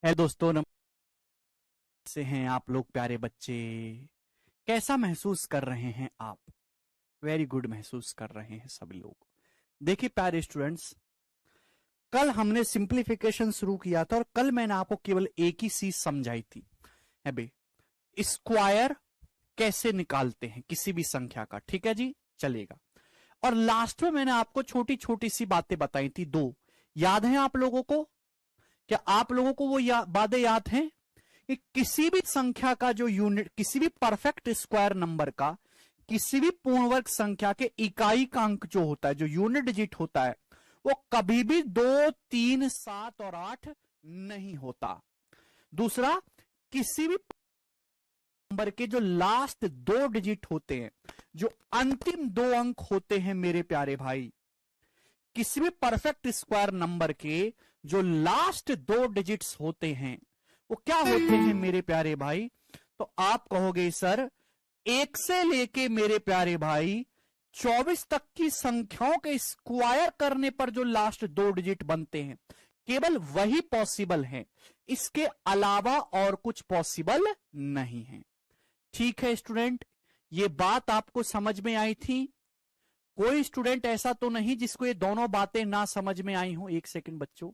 है दोस्तों, से हैं आप लोग प्यारे बच्चे। कैसा महसूस कर रहे हैं आप? वेरी गुड महसूस कर रहे हैं सभी लोग। देखिए प्यारे स्टूडेंट्स, कल हमने सिंप्लीफिकेशन शुरू किया था और कल मैंने आपको केवल एक ही चीज समझाई थी, है बे, स्क्वायर कैसे निकालते हैं किसी भी संख्या का। ठीक है जी, चलेगा। और लास्ट में मैंने आपको छोटी छोटी सी बातें बताई थी, दो। याद है आप लोगों को? क्या आप लोगों को वो बातें याद हैं कि किसी भी संख्या का जो यूनिट, किसी भी परफेक्ट स्क्वायर नंबर का, किसी भी पूर्ण वर्ग संख्या के इकाई का अंक जो होता है, जो यूनिट डिजिट होता है, वो कभी भी 2, 3, 7 और 8 नहीं होता। दूसरा, किसी भी नंबर के जो लास्ट 2 डिजिट होते हैं, जो अंतिम 2 अंक होते हैं मेरे प्यारे भाई, किसी भी परफेक्ट स्क्वायर नंबर के जो लास्ट 2 डिजिट्स होते हैं वो क्या होते हैं मेरे प्यारे भाई? तो आप कहोगे सर, 1 से लेके मेरे प्यारे भाई 24 तक की संख्याओं के स्क्वायर करने पर जो लास्ट 2 डिजिट बनते हैं, केवल वही पॉसिबल है, इसके अलावा और कुछ पॉसिबल नहीं है। ठीक है स्टूडेंट, ये बात आपको समझ में आई थी? कोई स्टूडेंट ऐसा तो नहीं जिसको ये दोनों बातें ना समझ में आई हो? एक सेकंड बच्चों।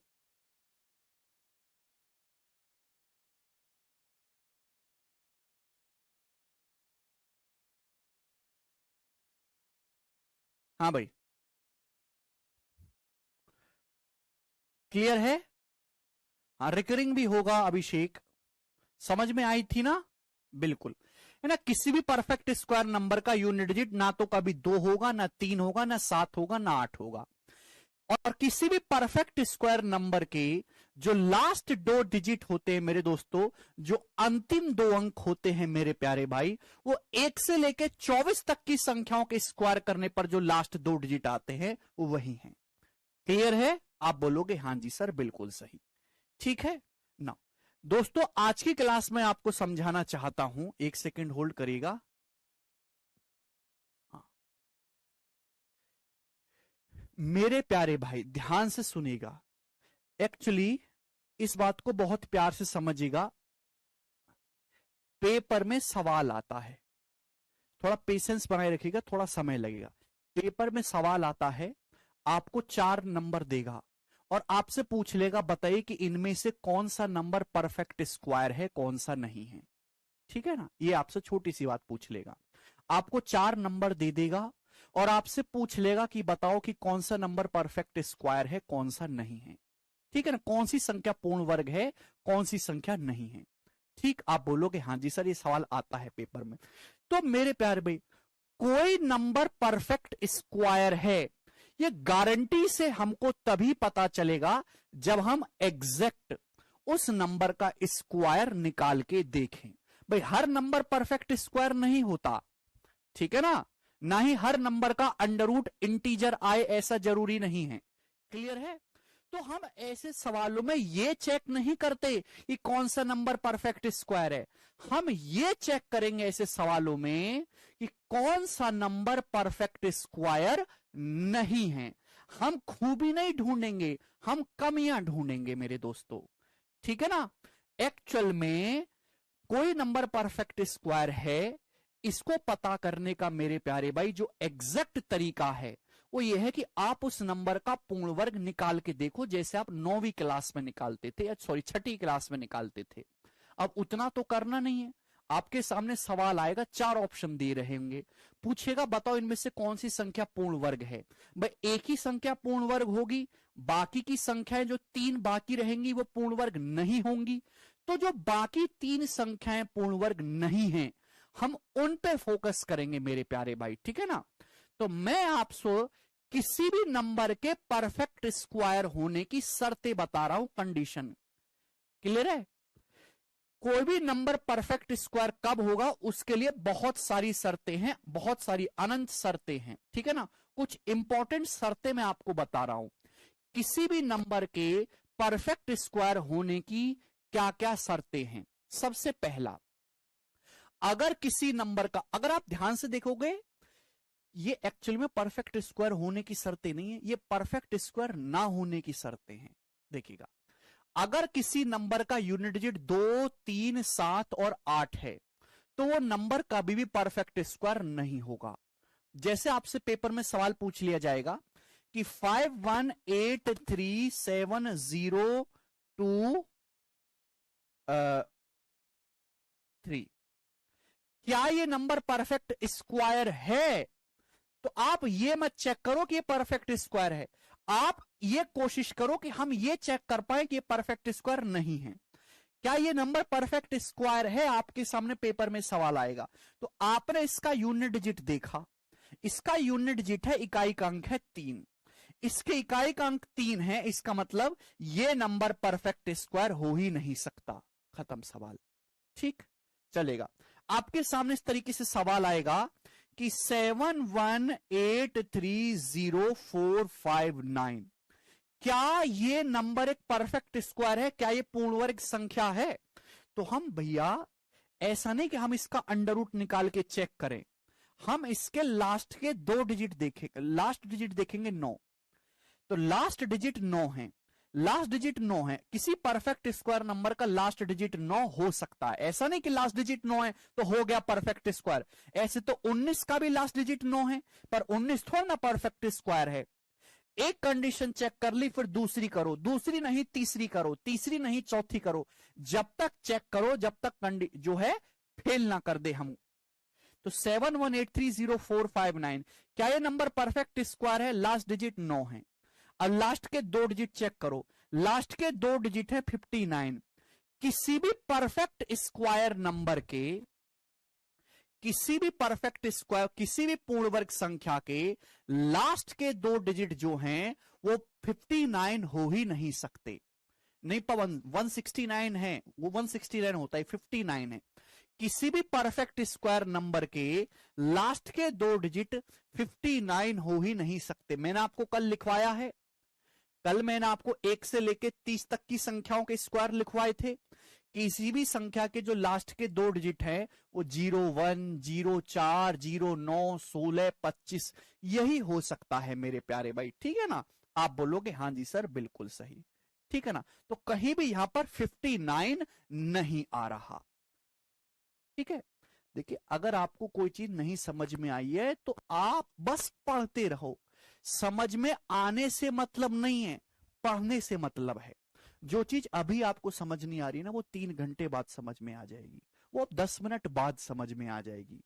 हाँ भाई, क्लियर है? हाँ, रिकरिंग भी होगा अभिषेक, समझ में आई थी ना? बिल्कुल, है ना। किसी भी परफेक्ट स्क्वायर नंबर का यूनिट डिजिट ना तो कभी 2 होगा, ना 3 होगा, ना 7 होगा, ना 8 होगा। और किसी भी परफेक्ट स्क्वायर नंबर के जो लास्ट 2 डिजिट होते हैं मेरे दोस्तों, जो अंतिम 2 अंक होते हैं मेरे प्यारे भाई, वो 1 से लेके 24 तक की संख्याओं के स्क्वायर करने पर जो लास्ट 2 डिजिट आते हैं वो वही हैं। क्लियर है? आप बोलोगे हाँ जी सर, बिल्कुल सही। ठीक है ना दोस्तों, आज की क्लास में आपको समझाना चाहता हूं, एक सेकंड होल्ड करिएगा। हाँ, मेरे प्यारे भाई ध्यान से सुनिएगा। एक्चुअली इस बात को बहुत प्यार से समझिएगा। पेपर में सवाल आता है, थोड़ा पेशेंस बनाए रखिएगा, थोड़ा समय लगेगा। पेपर में सवाल आता है, आपको 4 नंबर देगा और आपसे पूछ लेगा बताइए कि इनमें से कौन सा नंबर परफेक्ट स्क्वायर है, कौन सा नहीं है। ठीक है ना, ये आपसे छोटी सी बात पूछ लेगा। आपको 4 नंबर दे देगा और आपसे पूछ लेगा कि बताओ कि कौन सा नंबर परफेक्ट स्क्वायर है, कौन सा नहीं है। ठीक है ना, कौन सी संख्या पूर्ण वर्ग है, कौन सी संख्या नहीं है। ठीक, आप बोलोगे हाँ जी सर, ये सवाल आता है पेपर में। तो मेरे प्यारे भाई, कोई नंबर परफेक्ट स्क्वायर है, ये गारंटी से हमको तभी पता चलेगा जब हम एग्जैक्ट उस नंबर का स्क्वायर निकाल के देखें। भाई हर नंबर परफेक्ट स्क्वायर नहीं होता, ठीक है ना, ना ही हर नंबर का अंडर रूट इंटीजर आए ऐसा जरूरी नहीं है। क्लियर है? तो हम ऐसे सवालों में ये चेक नहीं करते कि कौन सा नंबर परफेक्ट स्क्वायर है, हम ये चेक करेंगे ऐसे सवालों में कि कौन सा नंबर परफेक्ट स्क्वायर नहीं है। हम खूबी नहीं ढूंढेंगे, हम कमियां ढूंढेंगे मेरे दोस्तों। ठीक है ना? एक्चुअल में कोई नंबर परफेक्ट स्क्वायर है, इसको पता करने का मेरे प्यारे भाई जो एग्जैक्ट तरीका है वो ये है कि आप उस नंबर का पूर्ण वर्ग निकाल के देखो, जैसे आप 9वीं क्लास में निकालते थे, या सॉरी 6ठी क्लास में निकालते थे। अब उतना तो करना नहीं है। आपके सामने सवाल आएगा, 4 ऑप्शन दे रहे होंगे, पूछेगा बताओ इनमें से कौन सी संख्या पूर्ण वर्ग है। भाई एक ही संख्या पूर्ण वर्ग होगी, बाकी की संख्याएं जो 3 बाकी रहेंगी वो पूर्ण वर्ग नहीं होंगी। तो जो बाकी 3 संख्याएं पूर्ण वर्ग नहीं है, हम उन पे फोकस करेंगे मेरे प्यारे भाई। ठीक है ना? तो मैं आपसे किसी भी नंबर के परफेक्ट स्क्वायर होने की शर्तें बता रहा हूं, कंडीशन। क्लियर है? कोई भी नंबर परफेक्ट स्क्वायर कब होगा उसके लिए बहुत सारी शर्तें हैं, बहुत सारी अनंत शर्तें हैं। ठीक है ना? कुछ इंपॉर्टेंट शर्तें मैं आपको बता रहा हूं, किसी भी नंबर के परफेक्ट स्क्वायर होने की क्या क्या शर्तें हैं। सबसे पहला, अगर किसी नंबर का, अगर आप ध्यान से देखोगे, ये एक्चुअली में परफेक्ट स्क्वायर होने की शर्तें नहीं है, ये परफेक्ट स्क्वायर ना होने की शर्तें हैं। देखिएगा, अगर किसी नंबर का यूनिट डिजिट 2, 3, 7 और 8 है तो वो नंबर कभी भी परफेक्ट स्क्वायर नहीं होगा। जैसे आपसे पेपर में सवाल पूछ लिया जाएगा कि 51837023, क्या ये नंबर परफेक्ट स्क्वायर है? तो आप ये मत चेक करो कि ये परफेक्ट स्क्वायर है, आप ये कोशिश करो कि हम ये चेक कर पाए कि ये परफेक्ट स्क्वायर नहीं है। क्या ये नंबर परफेक्ट स्क्वायर है? आपके सामने पेपर में सवाल आएगा तो आपने इसका यूनिट डिजिट देखा, इसका यूनिट डिजिट है, इकाई का अंक है 3, इसके इकाई का अंक 3 है, इसका मतलब ये नंबर परफेक्ट स्क्वायर हो ही नहीं सकता। खत्म सवाल। ठीक, चलेगा। आपके सामने इस तरीके से सवाल आएगा कि 71830459, क्या ये नंबर एक परफेक्ट स्क्वायर है? क्या ये पूर्ण वर्ग संख्या है? तो हम भैया ऐसा नहीं कि हम इसका अंडर रूट निकाल के चेक करें, हम इसके लास्ट के 2 डिजिट देखेंगे, लास्ट डिजिट देखेंगे 9, तो लास्ट डिजिट 9 है, लास्ट डिजिट 9 है, किसी परफेक्ट स्क्वायर नंबर का लास्ट डिजिट 9 हो सकता है। ऐसा नहीं कि लास्ट डिजिट 9 है तो हो गया परफेक्ट स्क्वायर। ऐसे तो 19 का भी लास्ट डिजिट 9 है, पर 19 थोड़ा ना परफेक्ट स्क्वायर है। एक कंडीशन चेक कर ली, फिर दूसरी करो, दूसरी नहीं तीसरी करो, तीसरी नहीं चौथी करो, जब तक चेक करो जब तक जो है फेल ना कर दे हम। तो 71830459, क्या ये नंबर परफेक्ट स्क्वायर है? लास्ट डिजिट 9 है। अब लास्ट के 2 डिजिट चेक करो, लास्ट के 2 डिजिट है 59। किसी भी परफेक्ट स्क्वायर नंबर के, किसी भी परफेक्ट स्क्वायर, किसी भी पूर्ण वर्ग संख्या के लास्ट के 2 डिजिट जो हैं वो 59 हो ही नहीं सकते। नहीं पवन, 169 है, वो 169 होता है, 59 है। किसी भी परफेक्ट स्क्वायर नंबर के लास्ट के 2 डिजिट 59 हो ही नहीं सकते। मैंने आपको कल लिखवाया है, कल मैंने आपको 1 से लेके 30 तक की संख्याओं के स्क्वायर लिखवाए थे। किसी भी संख्या के जो लास्ट के 2 डिजिट हैं वो 01, 04, 09, 16, 25 यही हो सकता है मेरे प्यारे भाई। ठीक है ना? आप बोलोगे हाँ जी सर बिल्कुल सही, ठीक है ना? तो कहीं भी यहां पर 59 नहीं आ रहा। ठीक है, देखिए अगर आपको कोई चीज नहीं समझ में आई है तो आप बस पढ़ते रहो, समझ में आने से मतलब नहीं है, पढ़ने से मतलब है। जो चीज अभी आपको समझ नहीं आ रही ना वो 3 घंटे बाद समझ में आ जाएगी, वो 10 मिनट बाद समझ में आ जाएगी।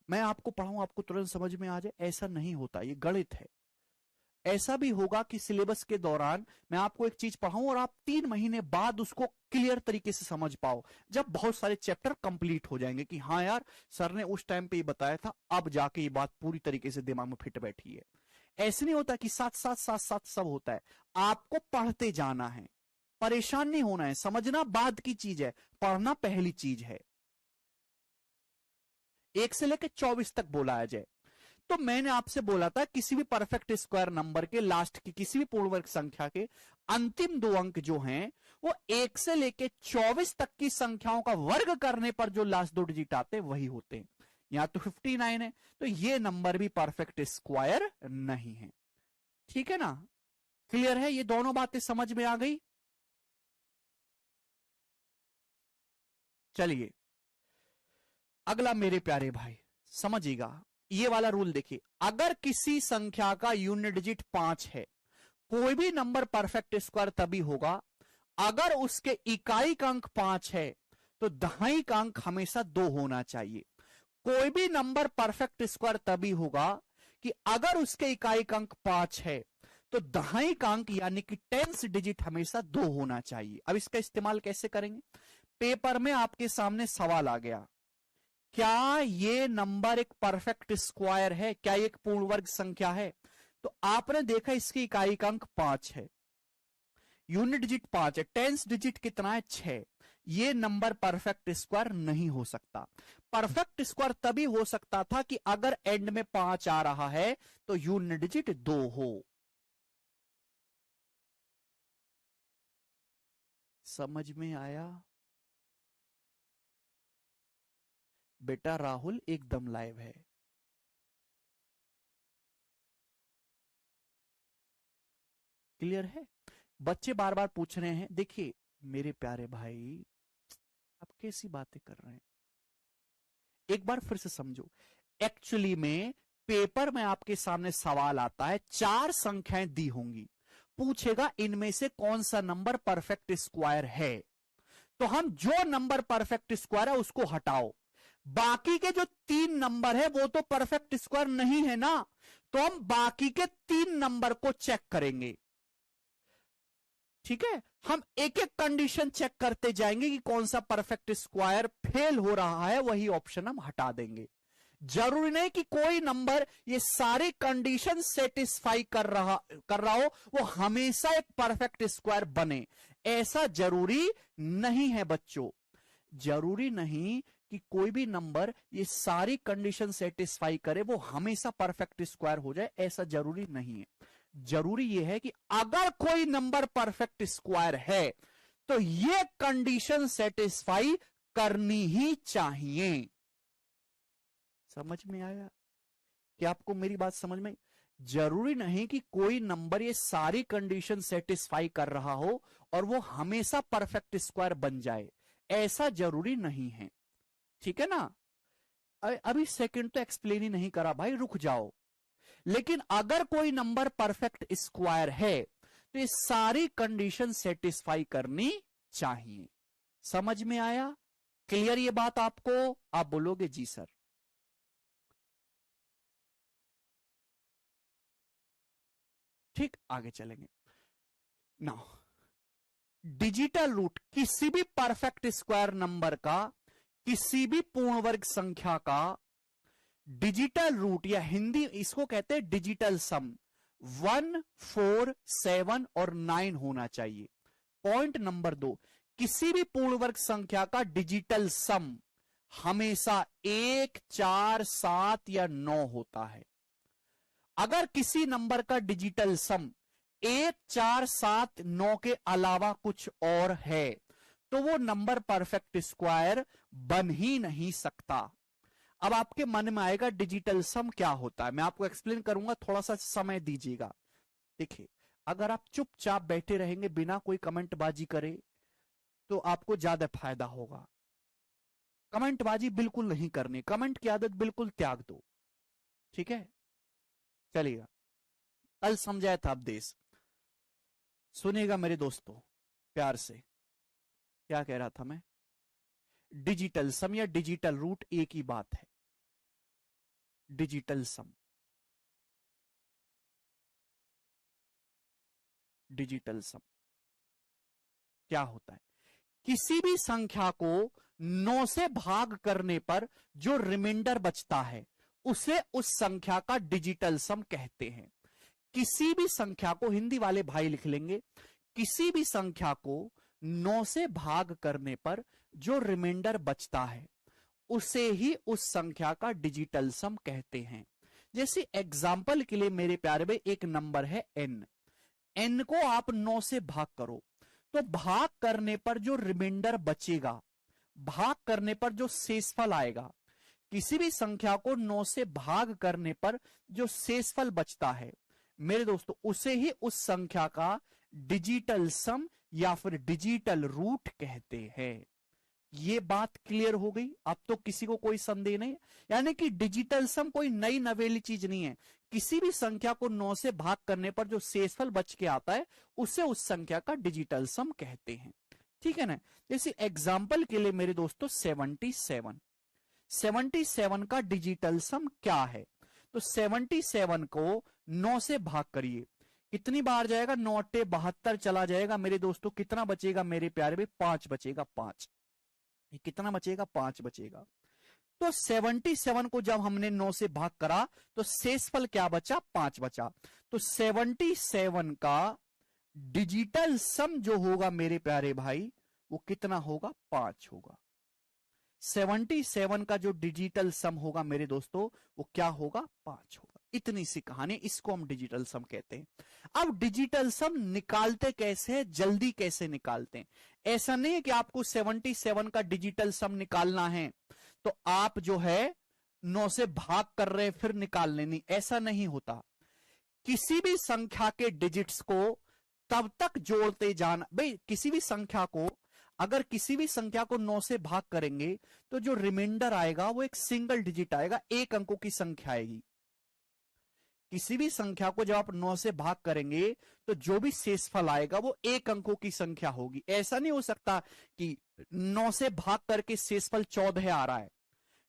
मैं आपको पढ़ाऊं आपको तुरंत समझ में आ जाए, ऐसा नहीं होता, ये गणित है। ऐसा भी होगा कि सिलेबस के दौरान मैं आपको एक चीज पढ़ाऊं और आप 3 महीने बाद उसको क्लियर तरीके से समझ पाओ, जब बहुत सारे चैप्टर कंप्लीट हो जाएंगे कि हाँ यार सर ने उस टाइम पे ये बताया था, अब जाके ये बात पूरी तरीके से दिमाग में फिट बैठी है। ऐसे नहीं होता कि साथ साथ साथ साथ सब होता है, आपको पढ़ते जाना है, परेशान नहीं होना है। समझना बाद की चीज है, पढ़ना पहली चीज है। 1 से लेकर 24 तक बोला है जय। तो मैंने आपसे बोला था किसी भी परफेक्ट स्क्वायर नंबर के लास्ट की किसी भी पूर्ण वर्ग संख्या के अंतिम 2 अंक जो हैं वो 1 से लेकर 24 तक की संख्याओं का वर्ग करने पर जो लास्ट 2 डिजिट आते हैं वही होते हैं। यहां तो 59 है तो ये नंबर भी परफेक्ट स्क्वायर नहीं है। ठीक है ना? क्लियर है? ये दोनों बातें समझ में आ गई? चलिए अगला मेरे प्यारे भाई समझिएगा, ये वाला रूल देखिए, अगर किसी संख्या का यूनिट डिजिट 5 है, कोई भी नंबर परफेक्ट स्क्वायर तभी होगा अगर उसके इकाई का अंक 5 है तो दहाई का अंक हमेशा 2 होना चाहिए। कोई भी नंबर परफेक्ट स्क्वायर तभी होगा कि अगर उसके इकाई का अंक 5 है तो दहाई का अंक यानी कि टेंस डिजिट हमेशा 2 होना चाहिए। अब इसका इस्तेमाल कैसे करेंगे? पेपर में आपके सामने सवाल आ गया, क्या ये नंबर एक परफेक्ट स्क्वायर है, क्या ये एक पूर्ण वर्ग संख्या है? तो आपने देखा इसकी इकाई का अंक 5 है, यूनिट डिजिट 5 है, टेंस डिजिट कितना है 6। ये नंबर परफेक्ट स्क्वायर नहीं हो सकता। परफेक्ट स्क्वायर तभी हो सकता था कि अगर एंड में 5 आ रहा है तो यूनिट डिजिट 2 हो। समझ में आया? बेटा राहुल एकदम लाइव है। क्लियर है? बच्चे बार बार पूछ रहे हैं, देखिए मेरे प्यारे भाई, आप कैसी बातें कर रहे हैं? एक बार फिर से समझो। एक्चुअली में पेपर में आपके सामने सवाल आता है, 4 संख्याएं दी होंगी, पूछेगा इनमें से कौन सा नंबर परफेक्ट स्क्वायर है। तो हम जो नंबर परफेक्ट स्क्वायर है उसको हटाओ, बाकी के जो 3 नंबर है वो तो परफेक्ट स्क्वायर नहीं है ना, तो हम बाकी के 3 नंबर को चेक करेंगे। ठीक है, हम एक एक कंडीशन चेक करते जाएंगे कि कौन सा परफेक्ट स्क्वायर फेल हो रहा है, वही ऑप्शन हम हटा देंगे। जरूरी नहीं कि कोई नंबर ये सारी कंडीशन सेटिस्फाई कर रहा हो वो हमेशा एक परफेक्ट स्क्वायर बने, ऐसा जरूरी नहीं है बच्चों। जरूरी नहीं कि कोई भी नंबर ये सारी कंडीशन सेटिस्फाई करे वो हमेशा परफेक्ट स्क्वायर हो जाए, ऐसा जरूरी नहीं है। जरूरी यह है कि अगर कोई नंबर परफेक्ट स्क्वायर है तो ये कंडीशन सेटिस्फाई करनी ही चाहिए। समझ में आया? क्या आपको मेरी बात समझ में? जरूरी नहीं कि कोई नंबर ये सारी कंडीशन सेटिस्फाई कर रहा हो और वो हमेशा परफेक्ट स्क्वायर बन जाए, ऐसा जरूरी नहीं है। ठीक है ना? अभी सेकंड तो एक्सप्लेन ही नहीं करा भाई, रुक जाओ। लेकिन अगर कोई नंबर परफेक्ट स्क्वायर है तो ये सारी कंडीशन सेटिस्फाई करनी चाहिए। समझ में आया? क्लियर ये बात आपको? आप बोलोगे जी सर। ठीक, आगे चलेंगे। नाउ डिजिटल रूट किसी भी परफेक्ट स्क्वायर नंबर का, किसी भी पूर्ण वर्ग संख्या का डिजिटल रूट, या हिंदी इसको कहते हैं डिजिटल सम, 1, 4, 7 और 9 होना चाहिए। पॉइंट नंबर 2, किसी भी पूर्ण वर्ग संख्या का डिजिटल सम हमेशा 1, 4, 7 या 9 होता है। अगर किसी नंबर का डिजिटल सम 1, 4, 7, 9 के अलावा कुछ और है तो वो नंबर परफेक्ट स्क्वायर बन ही नहीं सकता। अब आपके मन में आएगा डिजिटल सम क्या होता है, मैं आपको एक्सप्लेन करूंगा, थोड़ा सा समय दीजिएगा। देखिए, अगर आप चुपचाप बैठे रहेंगे बिना कोई कमेंट बाजी करे तो आपको ज्यादा फायदा होगा। कमेंट बाजी बिल्कुल नहीं करनी, कमेंट की आदत बिल्कुल त्याग दो। ठीक है, चलिएगा। कल समझाया था देश, सुनिएगा मेरे दोस्तों प्यार से। क्या कह रहा था मैं? डिजिटल सम या डिजिटल रूट एक ही बात है। डिजिटल सम, डिजिटल सम क्या होता है? किसी भी संख्या को 9 से भाग करने पर जो रिमाइंडर बचता है उसे उस संख्या का डिजिटल सम कहते हैं। किसी भी संख्या को, हिंदी वाले भाई लिख लेंगे, किसी भी संख्या को 9 से भाग करने पर जो रिमाइंडर बचता है उसे ही उस संख्या का डिजिटल सम कहते हैं। जैसे एग्जाम्पल के लिए मेरे प्यारे में एक नंबर है n, n को आप 9 से भाग करो तो भाग करने पर जो रिमाइंडर बचेगा, भाग करने पर जो शेषफल आएगा, किसी भी संख्या को 9 से भाग करने पर जो शेषफल बचता है मेरे दोस्तों उसे ही उस संख्या का डिजिटल सम या फिर डिजिटल रूट कहते हैं। ये बात क्लियर हो गई? अब तो किसी को कोई संदेह नहीं, यानी कि डिजिटल सम कोई नई नवेली चीज नहीं है। किसी भी संख्या को 9 से भाग करने पर जो शेषफल बच के आता है उसे उस संख्या का डिजिटल सम कहते हैं। ठीक है ना? जैसे एग्जाम्पल के लिए मेरे दोस्तों 77, 77 का डिजिटल सम क्या है? तो 77 को 9 से भाग करिए, कितनी बार जाएगा? 9 × 72 चला जाएगा मेरे दोस्तों। कितना बचेगा मेरे प्यारे में? 5 बचेगा। 5 कितना बचेगा? 5 बचेगा। तो 77 को जब हमने 9 से भाग करा तो शेषफल क्या बचा? 5 बचा। तो 77 का डिजिटल सम जो होगा मेरे प्यारे भाई वो कितना होगा? 5 होगा। 77 का जो डिजिटल सम होगा मेरे दोस्तों वो क्या होगा? 5 होगा। इतनी सी कहानी, इसको हम डिजिटल सम कहते हैं। अब डिजिटल सम निकालते कैसे हैं, जल्दी कैसे निकालते हैं? ऐसा नहीं है कि आपको 77 का डिजिटल सम निकालना है तो आप जो है 9 से भाग कर रहे फिर निकाल लेनी, ऐसा नहीं होता। किसी भी संख्या के डिजिट्स को तब तक जोड़ते जाना। भाई किसी भी संख्या को, अगर किसी भी संख्या को 9 से भाग करेंगे तो जो रिमाइंडर आएगा वो एक सिंगल डिजिट आएगा, एक अंकों की संख्या आएगी। किसी भी संख्या को जब आप 9 से भाग करेंगे तो जो भी शेषफल आएगा वो एक अंकों की संख्या होगी। ऐसा नहीं हो सकता कि 9 से भाग करके शेषफल 14 आ रहा है।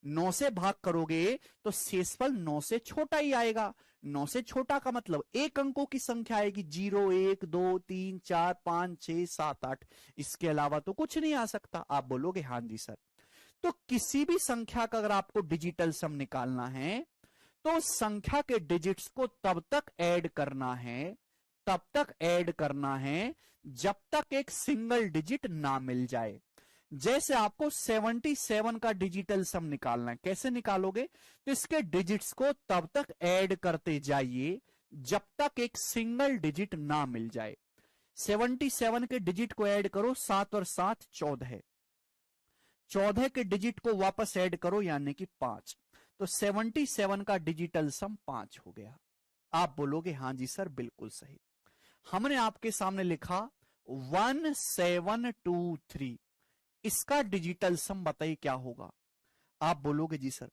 9 से भाग करोगे तो शेषफल 9 से छोटा ही आएगा। 9 से छोटा का मतलब एक अंकों की संख्या आएगी, 0 1 2 3 4 5 6 7 8, इसके अलावा तो कुछ नहीं आ सकता। आप बोलोगे हाँ जी सर। तो किसी भी संख्या का अगर आपको डिजिटल सम निकालना है तो संख्या के डिजिट्स को तब तक ऐड करना है, तब तक ऐड करना है जब तक एक सिंगल डिजिट ना मिल जाए। जैसे आपको 77 का डिजिटल सम निकालना है, कैसे निकालोगे? तो इसके डिजिट्स को तब तक ऐड करते जाइए जब तक एक सिंगल डिजिट ना मिल जाए। 77 के डिजिट को ऐड करो, 7 और 7 14, 14 के डिजिट को वापस ऐड करो यानी कि 5, तो 77 का डिजिटल सम 5 हो गया। आप बोलोगे हाँ जी सर बिल्कुल सही। हमने आपके सामने लिखा 1723, इसका डिजिटल सम बताइए क्या होगा? आप बोलोगे जी सर।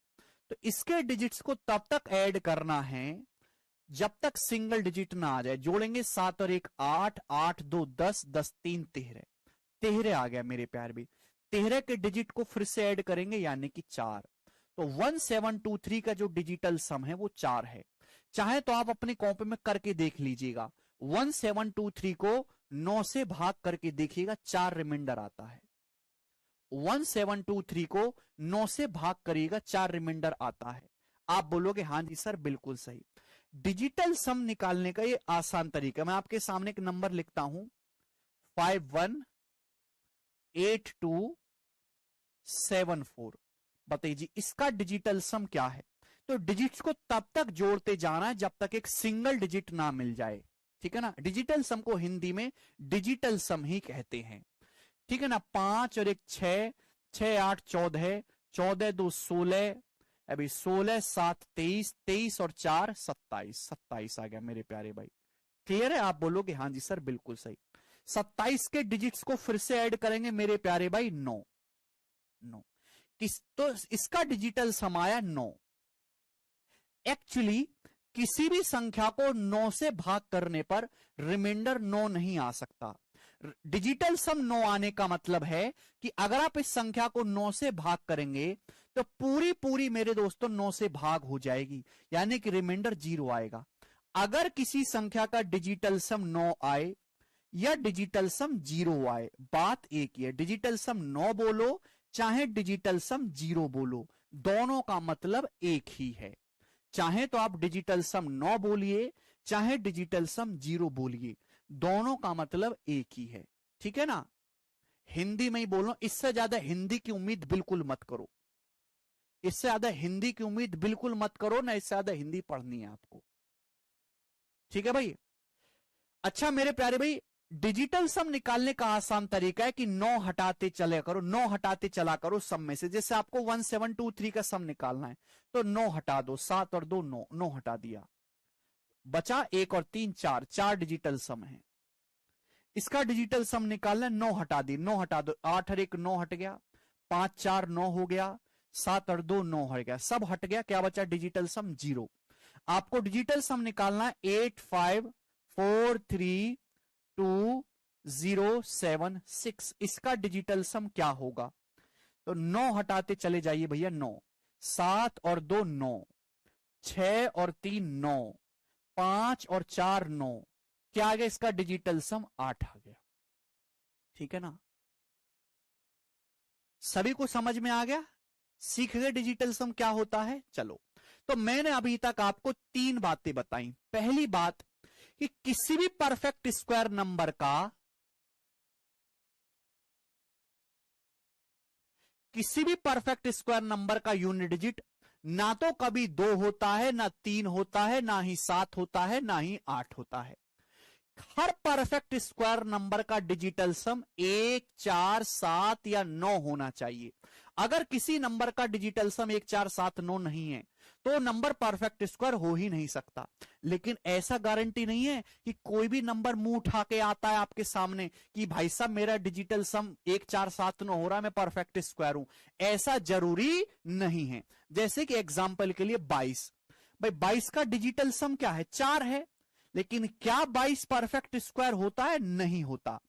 तो इसके डिजिट्स को तब तक ऐड करना है जब तक सिंगल डिजिट ना आ जाए। जोड़ेंगे 7 और 1 8, 8 2 10, 10 3 13, 13 आ गया मेरे प्यार भी। 13 के डिजिट को फिर से ऐड करेंगे यानी कि 4, तो 1723 का जो डिजिटल सम है वो 4 है। चाहे तो आप अपनी कॉपी में करके देख लीजिएगा, 1723 को 9 से भाग करके देखिएगा, 4 रिमाइंडर आता है। 1723 को 9 से भाग करिएगा, 4 रिमाइंडर आता है। आप बोलोगे हाँ जी सर बिल्कुल सही। डिजिटल सम निकालने का ये आसान तरीका, मैं आपके सामने एक नंबर लिखता हूं 518274। बताइए जी इसका डिजिटल सम क्या है? तो डिजिट्स को तब तक जोड़ते जाना है जब तक एक सिंगल डिजिट ना मिल जाए, ठीक है ना। डिजिटल सम को हिंदी में डिजिटल सम ही कहते हैं, ठीक है ना। 5 और 1 6, 6 8 14, 14 2 16, अभी 16 7 23, 23 और 4 27, 27 आ गया मेरे प्यारे भाई। क्लियर है? आप बोलोगे हाँ जी सर बिल्कुल सही। 27 के डिजिट्स को फिर से ऐड करेंगे मेरे प्यारे भाई 9, तो इसका डिजिटल सम आया 9। एक्चुअली किसी भी संख्या को 9 से भाग करने पर रिमाइंडर 9 नहीं आ सकता। डिजिटल सम 9 आने का मतलब है कि अगर आप इस संख्या को 9 से भाग करेंगे तो पूरी मेरे दोस्तों 9 से भाग हो जाएगी, यानी कि रिमाइंडर 0 आएगा। अगर किसी संख्या का डिजिटल सम 9 आए या डिजिटल सम 0 आए, बात एक ही है। डिजिटल सम 9 बोलो चाहे डिजिटल सम 0 बोलो, दोनों का मतलब एक ही है। चाहे तो आप डिजिटल सम 9 बोलिए चाहे डिजिटल सम 0 बोलिए, दोनों का मतलब एक ही है, ठीक है ना। हिंदी में ही बोलो, इससे ज्यादा हिंदी की उम्मीद बिल्कुल मत करो, इससे ज्यादा हिंदी की उम्मीद बिल्कुल मत करो ना, इससे ज्यादा हिंदी पढ़नी है आपको, ठीक है भाई। अच्छा मेरे प्यारे भाई, डिजिटल सम निकालने का आसान तरीका है कि 9 हटाते चले करो, 9 हटाते चला करो सम में से। जैसे आपको 1723 का सम निकालना है तो 9 हटा दो, 7 और 2 9, 9 हटा दिया, बचा 1 और 3 4, 4 डिजिटल सम है। इसका डिजिटल सम निकालना है, 9 हटा दी, 9 हटा दो, 8 और 1 9 हट गया, 5 4 9 हो गया, 7 और 2 9 हो गया, सब हट गया, क्या बचा? डिजिटल सम 0। आपको डिजिटल सम निकालना है 85432 इसका डिजिटल सम क्या होगा? तो 9 हटाते चले जाइए भैया, 9, 7 और 2 9, 6 और 3 9, 5 और 4 9, क्या आ गया? इसका डिजिटल सम 8 आ गया, ठीक है ना। सभी को समझ में आ गया? सीख गए डिजिटल सम क्या होता है? चलो, तो मैंने अभी तक आपको 3 बातें बताई। पहली बात कि किसी भी परफेक्ट स्क्वायर नंबर का, किसी भी परफेक्ट स्क्वायर नंबर का यूनिट डिजिट ना तो कभी 2 होता है, ना 3 होता है, ना ही 7 होता है, ना ही 8 होता है। हर परफेक्ट स्क्वायर नंबर का डिजिटल सम 1, 4, 7 या 9 होना चाहिए। अगर किसी नंबर का डिजिटल सम 1, 4, 7, 9 नहीं है तो नंबर परफेक्ट स्क्वायर हो ही नहीं सकता। लेकिन ऐसा गारंटी नहीं है कि कोई भी नंबर मुंह उठा के आता है आपके सामने कि भाई साहब मेरा डिजिटल सम 1, 4, 7, 9 हो रहा है, मैं परफेक्ट स्क्वायर हूं। ऐसा जरूरी नहीं है। जैसे कि एग्जाम्पल के लिए 22, भाई 22 का डिजिटल सम क्या है? 4 है। लेकिन क्या 22 परफेक्ट स्क्वायर होता है? नहीं होता।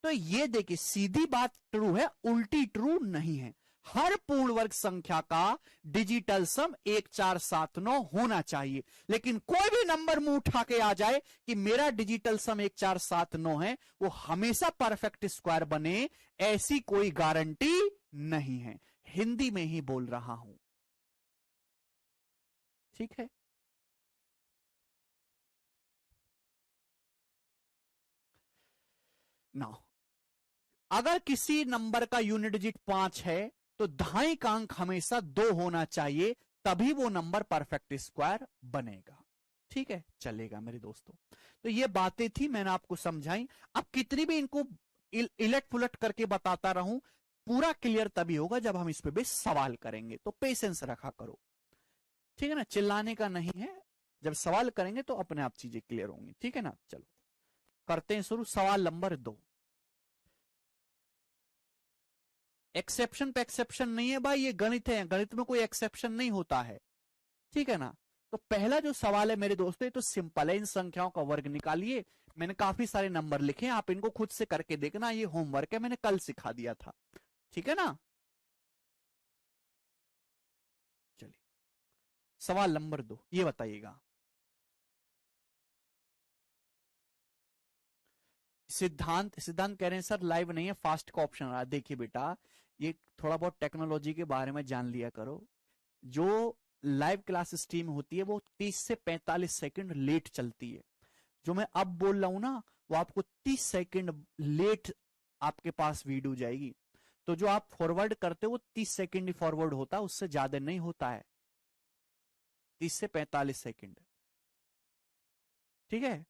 तो ये देखिए, सीधी बात ट्रू है, उल्टी ट्रू नहीं है। हर पूर्ण वर्ग संख्या का डिजिटल सम 1, 4, 7, 9 होना चाहिए। लेकिन कोई भी नंबर मुंह उठा के आ जाए कि मेरा डिजिटल सम 1, 4, 7, 9 है, वो हमेशा परफेक्ट स्क्वायर बने, ऐसी कोई गारंटी नहीं है। हिंदी में ही बोल रहा हूं, ठीक है। नाउ, अगर किसी नंबर का यूनिट डिजिट 5 है तो दहाई का अंक हमेशा 2 होना चाहिए, तभी वो नंबर परफेक्ट स्क्वायर बनेगा। ठीक है, चलेगा मेरे दोस्तों। तो ये बातें थी, मैंने आपको समझाई। अब कितनी भी इनको इलट पुलट करके बताता रहूं, पूरा क्लियर तभी होगा जब हम इस पे भी सवाल करेंगे। तो पेशेंस रखा करो, ठीक है ना, चिल्लाने का नहीं है। जब सवाल करेंगे तो अपने आप चीजें क्लियर होंगी, ठीक है ना। चलो करते हैं शुरू। सवाल नंबर 2। एक्सेप्शन पे एक्सेप्शन नहीं है भाई, ये गणित है, गणित में कोई एक्सेप्शन नहीं होता है, ठीक है ना। तो पहला जो सवाल है मेरे दोस्तों, ये तो सिंपल है, इन संख्याओं का वर्ग निकालिए। मैंने काफी सारे नंबर लिखे हैं, आप इनको खुद से करके देखना, ये होमवर्क है, मैंने कल सिखा दिया था, ठीक है ना। चलिए सवाल नंबर 2, ये बताइएगा। सिद्धांत सिद्धांत कह रहे हैं सर लाइव नहीं है, फास्ट का ऑप्शन आ रहा है। देखिए बेटा, ये थोड़ा बहुत टेक्नोलॉजी के बारे में जान लिया करो। जो लाइव क्लास स्ट्रीम होती है वो 30 से 45 सेकंड लेट चलती है। जो मैं अब बोल रहा हूं ना, वो आपको 30 सेकंड लेट आपके पास वीडियो जाएगी। तो जो आप फॉरवर्ड करते हो वो 30 सेकंड ही फॉरवर्ड होता है, उससे ज्यादा नहीं होता है, 30 से 45 सेकंड, ठीक है।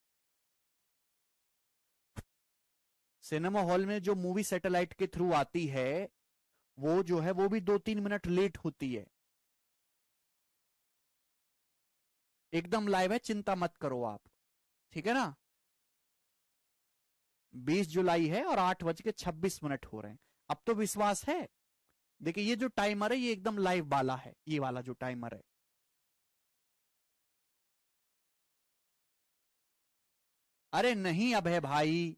सिनेमा हॉल में जो मूवी सैटेलाइट के थ्रू आती है, वो जो है वो भी 2-3 मिनट लेट होती है। एकदम लाइव है, चिंता मत करो आप, ठीक है ना। 20 जुलाई है और 8:26 हो रहे हैं। अब तो विश्वास है। देखिए ये जो टाइमर है ये एकदम लाइव वाला है, ये वाला जो टाइमर है। अरे नहीं अब है भाई।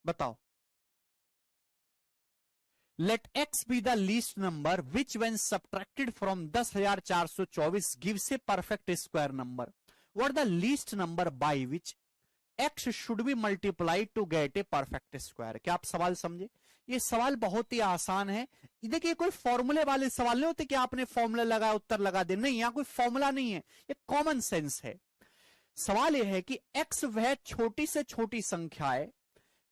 बताओ। Let x be the least number which when subtracted from 10,424 gives a perfect square number. What the least number by which x should be multiply to get a perfect square. क्या आप सवाल समझे? ये सवाल बहुत ही आसान है। देखिए कोई फॉर्मूले वाले सवाल नहीं होते कि आपने फॉर्मूला लगाया उत्तर लगा दे, नहीं, यहां कोई फॉर्मूला नहीं है, ये कॉमन सेंस है। सवाल यह है कि एक्स वह छोटी से छोटी संख्या है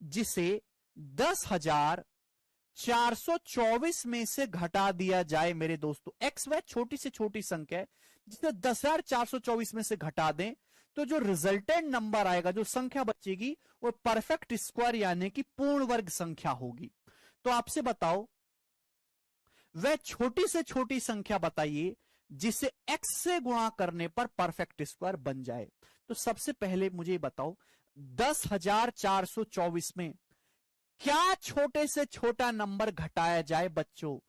जिसे 10,424 में से घटा दिया जाए। मेरे दोस्तों एक्स वह छोटी से छोटी संख्या है जिसे 10,424 में से घटा दें तो जो रिजल्टेंट नंबर आएगा, जो संख्या बचेगी, वो परफेक्ट स्क्वायर यानी कि पूर्ण वर्ग संख्या होगी। तो आपसे बताओ वह छोटी से छोटी संख्या बताइए जिसे x से गुणा करने पर परफेक्ट स्क्वायर बन जाए। तो सबसे पहले मुझे बताओ 10,424 में क्या छोटे से छोटा नंबर घटाया जाए बच्चों,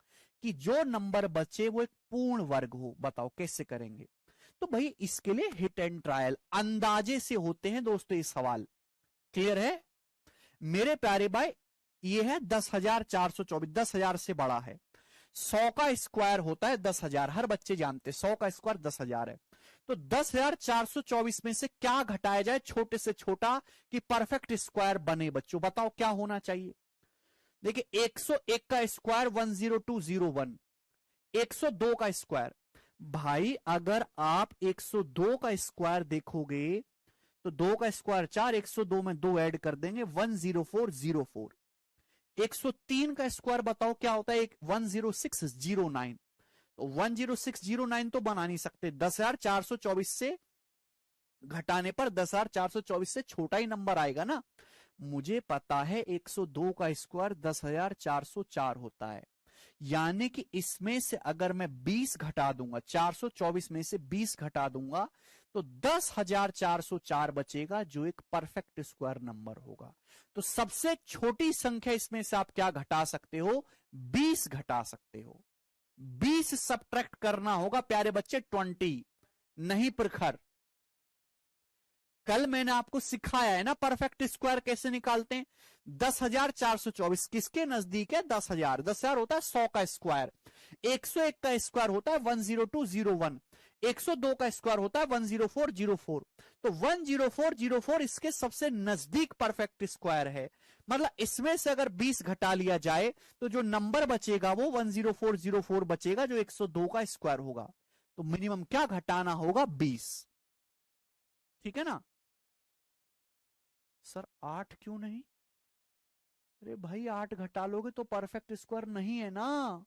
कि जो नंबर बचे वो एक पूर्ण वर्ग हो। बताओ कैसे करेंगे? तो भाई इसके लिए हिट एंड ट्रायल, अंदाजे से होते हैं दोस्तों ये सवाल। क्लियर है मेरे प्यारे भाई? ये है 10,424, 10,000 से बड़ा है। 100 का स्क्वायर होता है 10,000, हर बच्चे जानते हैं 100 का स्क्वायर 10,000 है। तो 10,424 में से क्या घटाया जाए छोटे से छोटा कि परफेक्ट स्क्वायर बने बच्चों? बताओ क्या होना चाहिए। देखिए 101 का स्क्वायर 10201, 102 का स्क्वायर। भाई अगर आप 102 का स्क्वायर देखोगे तो 2 का स्क्वायर 4, 102 में 2 ऐड कर देंगे 10404। 103 का स्क्वायर बताओ क्या होता है? 10609। तो 10609 तो बना नहीं सकते, 10,424 से घटाने पर 10,424 से छोटा ही नंबर आएगा ना। मुझे पता है 102 का स्क्वायर 10,404 होता है, यानी कि इसमें से अगर मैं 20 घटा दूंगा, 424 में से 20 घटा दूंगा तो 10,404 बचेगा, जो एक परफेक्ट स्क्वायर नंबर होगा। तो सबसे छोटी संख्या इसमें से आप क्या घटा सकते हो? 20 घटा सकते हो। 20 सब्ट्रैक्ट करना होगा प्यारे बच्चे, 20 नहीं प्रखर। कल मैंने आपको सिखाया है ना परफेक्ट स्क्वायर कैसे निकालते हैं। 10,424 किसके नजदीक है? 10,000। 10,000 होता है 100 का स्क्वायर। 101 का स्क्वायर होता है 10201। 102 का स्क्वायर होता है 10404। तो 10404 इसके सबसे नजदीक परफेक्ट स्क्वायर है। मतलब इसमें से अगर 20 घटा लिया जाए तो जो नंबर बचेगा वो 10404 बचेगा, जो 102 का स्क्वायर होगा। तो मिनिमम क्या घटाना होगा? 20। ठीक है ना सर? 8 क्यों नहीं? अरे भाई 8 घटा लोगे तो परफेक्ट स्क्वायर नहीं है ना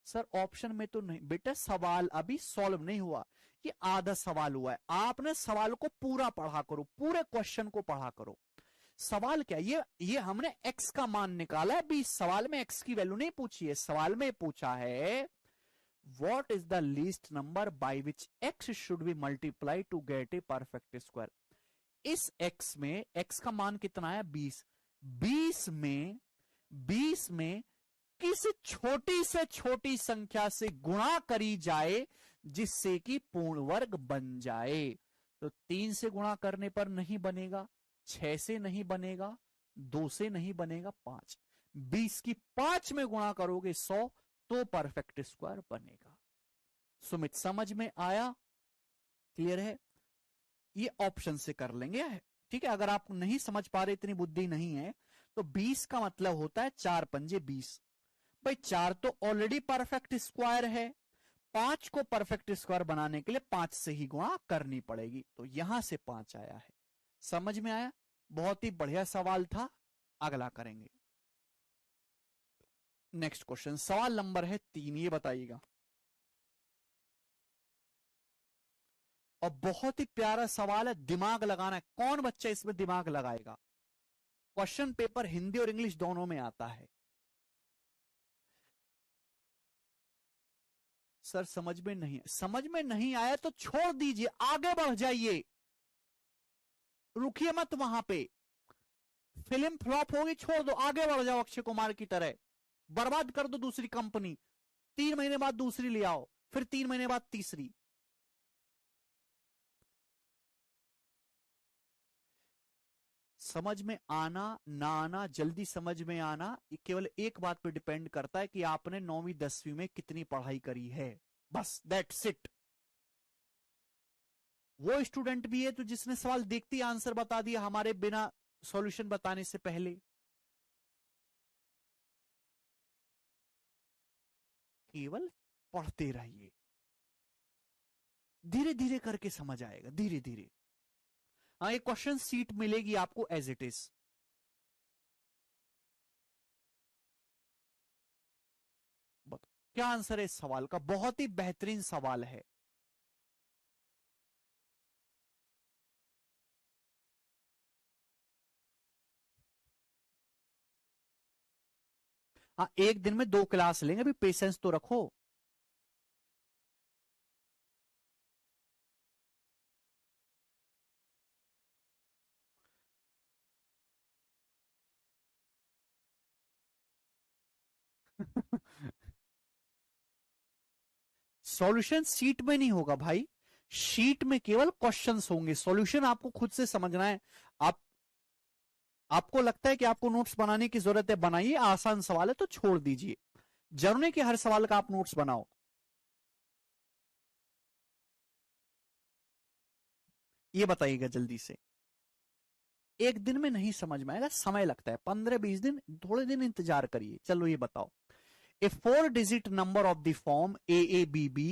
सर। ऑप्शन में तो नहीं बेटा, सवाल अभी सॉल्व नहीं हुआ, ये आधा सवाल हुआ है। आपने सवाल को पूरा पढ़ा करो, पूरे क्वेश्चन को पढ़ा करो। सवाल क्या, ये हमने x का मान निकाला है। अभी सवाल में x की वैल्यू नहीं पूछी है, सवाल में पूछा है what is the least number by which x should be multiply to get a perfect square. इस x में x का मान कितना है? 20। 20 में किस छोटी से छोटी संख्या से गुणा करी जाए जिससे कि पूर्ण वर्ग बन जाए। तो 3 से गुणा करने पर नहीं बनेगा, 6 से नहीं बनेगा, 2 से नहीं बनेगा, 5। 20 की 5 में गुणा करोगे 100 तो परफेक्ट स्क्वायर बनेगा। सुमित समझ में आया? क्लियर है? ये ऑप्शन से कर लेंगे, ठीक है। अगर आप नहीं समझ पा रहे, इतनी बुद्धि नहीं है, तो 20 का मतलब होता है 4 पंजे 20। भाई 4 तो ऑलरेडी परफेक्ट स्क्वायर है, 5 को परफेक्ट स्क्वायर बनाने के लिए 5 से ही गुणा करनी पड़ेगी, तो यहां से 5 आया है। समझ में आया? बहुत ही बढ़िया सवाल था। अगला करेंगे। नेक्स्ट क्वेश्चन, सवाल नंबर है 3, ये बताइएगा। और बहुत ही प्यारा सवाल है, दिमाग लगाना है। कौन बच्चा इसमें दिमाग लगाएगा? क्वेश्चन पेपर हिंदी और इंग्लिश दोनों में आता है। सर समझ में नहीं, समझ में नहीं आया तो छोड़ दीजिए, आगे बढ़ जाइए, रुकिए मत वहां पे। फिल्म फ्लॉप होगी, छोड़ दो, आगे बढ़ जाओ। अक्षय कुमार की तरह बर्बाद कर दो दूसरी कंपनी, 3 महीने बाद दूसरी ले आओ, फिर 3 महीने बाद तीसरी। समझ में आना ना आना, जल्दी समझ में आना, ये केवल एक बात पे डिपेंड करता है कि आपने 9वीं 10वीं में कितनी पढ़ाई करी है, बस दैट्स इट। वो स्टूडेंट भी है तो जिसने सवाल देखते ही आंसर बता दिया हमारे बिना सॉल्यूशन बताने से पहले। केवल पढ़ते रहिए, धीरे धीरे करके समझ आएगा, धीरे धीरे। हाँ, ये क्वेश्चन सीट मिलेगी आपको एज इट इज। क्या आंसर है इस सवाल का? बहुत ही बेहतरीन सवाल है। हाँ, एक दिन में 2 क्लास लेंगे, अभी पेशेंस तो रखो। सॉल्यूशन सीट में नहीं होगा भाई, शीट में केवल क्वेश्चंस होंगे, सॉल्यूशन आपको खुद से समझना है। आप आपको लगता है कि आपको नोट्स बनाने की जरूरत है, बनाइए। आसान सवाल है तो छोड़ दीजिए, जरूर नहीं कि हर सवाल का आप नोट्स बनाओ। ये बताइएगा जल्दी से। एक दिन में नहीं समझ में आएगा, समय लगता है, 15-20 दिन, थोड़े दिन इंतजार करिए। चलो ये बताओ, ए 4-digit number of the form AABB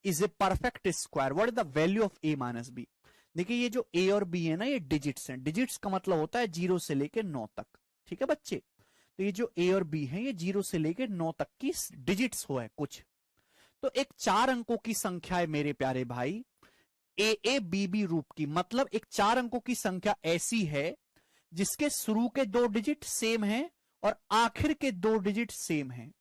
is a perfect square. What is the value of A minus B? देखिए ये जो ए और बी है ना, ये डिजिट्स हैं। डिजिट्स का मतलब होता है 0 से लेके 9 तक। ठीक है बच्चे, तो ये जो ए और बी है ये 0 से लेके 9 तक की डिजिट्स हो है कुछ। तो एक 4 अंकों की संख्या है मेरे प्यारे भाई, ए ए बी बी रूप की। मतलब एक 4 अंकों की संख्या ऐसी है जिसके शुरू के 2 डिजिट सेम हैं और आखिर के 2 डिजिट सेम हैं,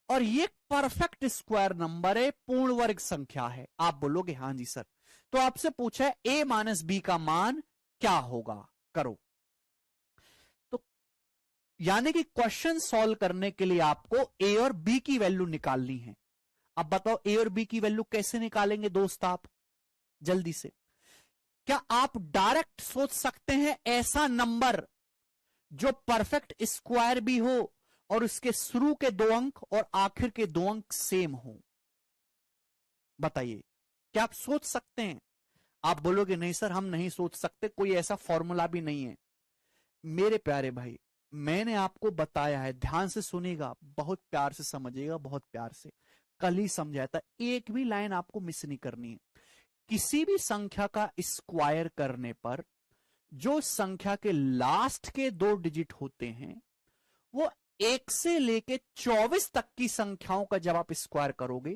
और ये परफेक्ट स्क्वायर नंबर है, पूर्ण वर्ग संख्या है। आप बोलोगे हाँ जी सर। तो आपसे पूछा है ए माइनस बी का मान क्या होगा, करो। तो यानी कि क्वेश्चन सॉल्व करने के लिए आपको ए और बी की वैल्यू निकालनी है। अब बताओ ए और बी की वैल्यू कैसे निकालेंगे दोस्त आप, जल्दी से। क्या आप डायरेक्ट सोच सकते हैं ऐसा नंबर जो परफेक्ट स्क्वायर भी हो और उसके शुरू के 2 अंक और आखिर के 2 अंक सेम हो? बताइए, क्या आप सोच सकते हैं? आप बोलोगे नहीं सर हम नहीं सोच सकते, कोई ऐसा फॉर्मूला भी नहीं है। मेरे प्यारे भाई, मैंने आपको बताया है, ध्यान से सुनिएगा, बहुत प्यार से समझिएगा, बहुत प्यार से। कल ही समझाया था, एक भी लाइन आपको मिस नहीं करनी है। किसी भी संख्या का स्क्वायर करने पर जो संख्या के लास्ट के 2 डिजिट होते हैं वो 1 से लेके 24 तक की संख्याओं का जब आप स्क्वायर करोगे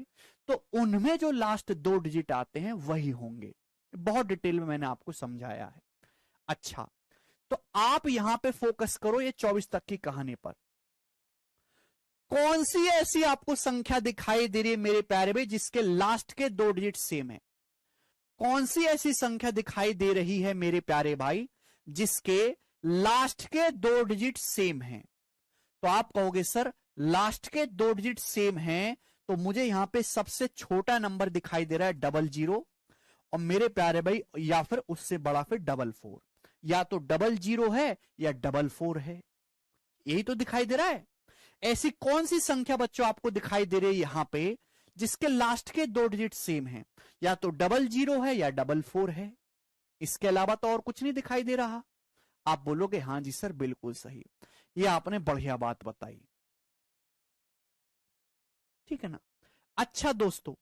तो उनमें जो लास्ट 2 डिजिट आते हैं वही होंगे। बहुत डिटेल में मैंने आपको समझाया है। अच्छा, तो आप यहां पे फोकस करो ये 24 तक की कहानी पर। कौन सी ऐसी आपको संख्या दिखाई दे रही है मेरे प्यारे भाई जिसके लास्ट के 2 डिजिट सेम है? कौन सी ऐसी संख्या दिखाई दे रही है मेरे प्यारे भाई जिसके लास्ट के 2 डिजिट सेम हैं? तो आप कहोगे सर लास्ट के 2 डिजिट सेम हैं, तो मुझे यहां पे सबसे छोटा नंबर दिखाई दे रहा है 00, और मेरे प्यारे भाई या फिर उससे बड़ा फिर 44। या तो 00 है या 44 है, यही तो दिखाई दे रहा है। ऐसी कौन सी संख्या बच्चों आपको दिखाई दे रही है यहां पे जिसके लास्ट के 2 डिजिट सेम हैं? या तो 00 है या 44 है, इसके अलावा तो और कुछ नहीं दिखाई दे रहा। आप बोलोगे हाँ जी सर बिल्कुल सही, ये आपने बढ़िया बात बताई। ठीक है ना। अच्छा दोस्तों,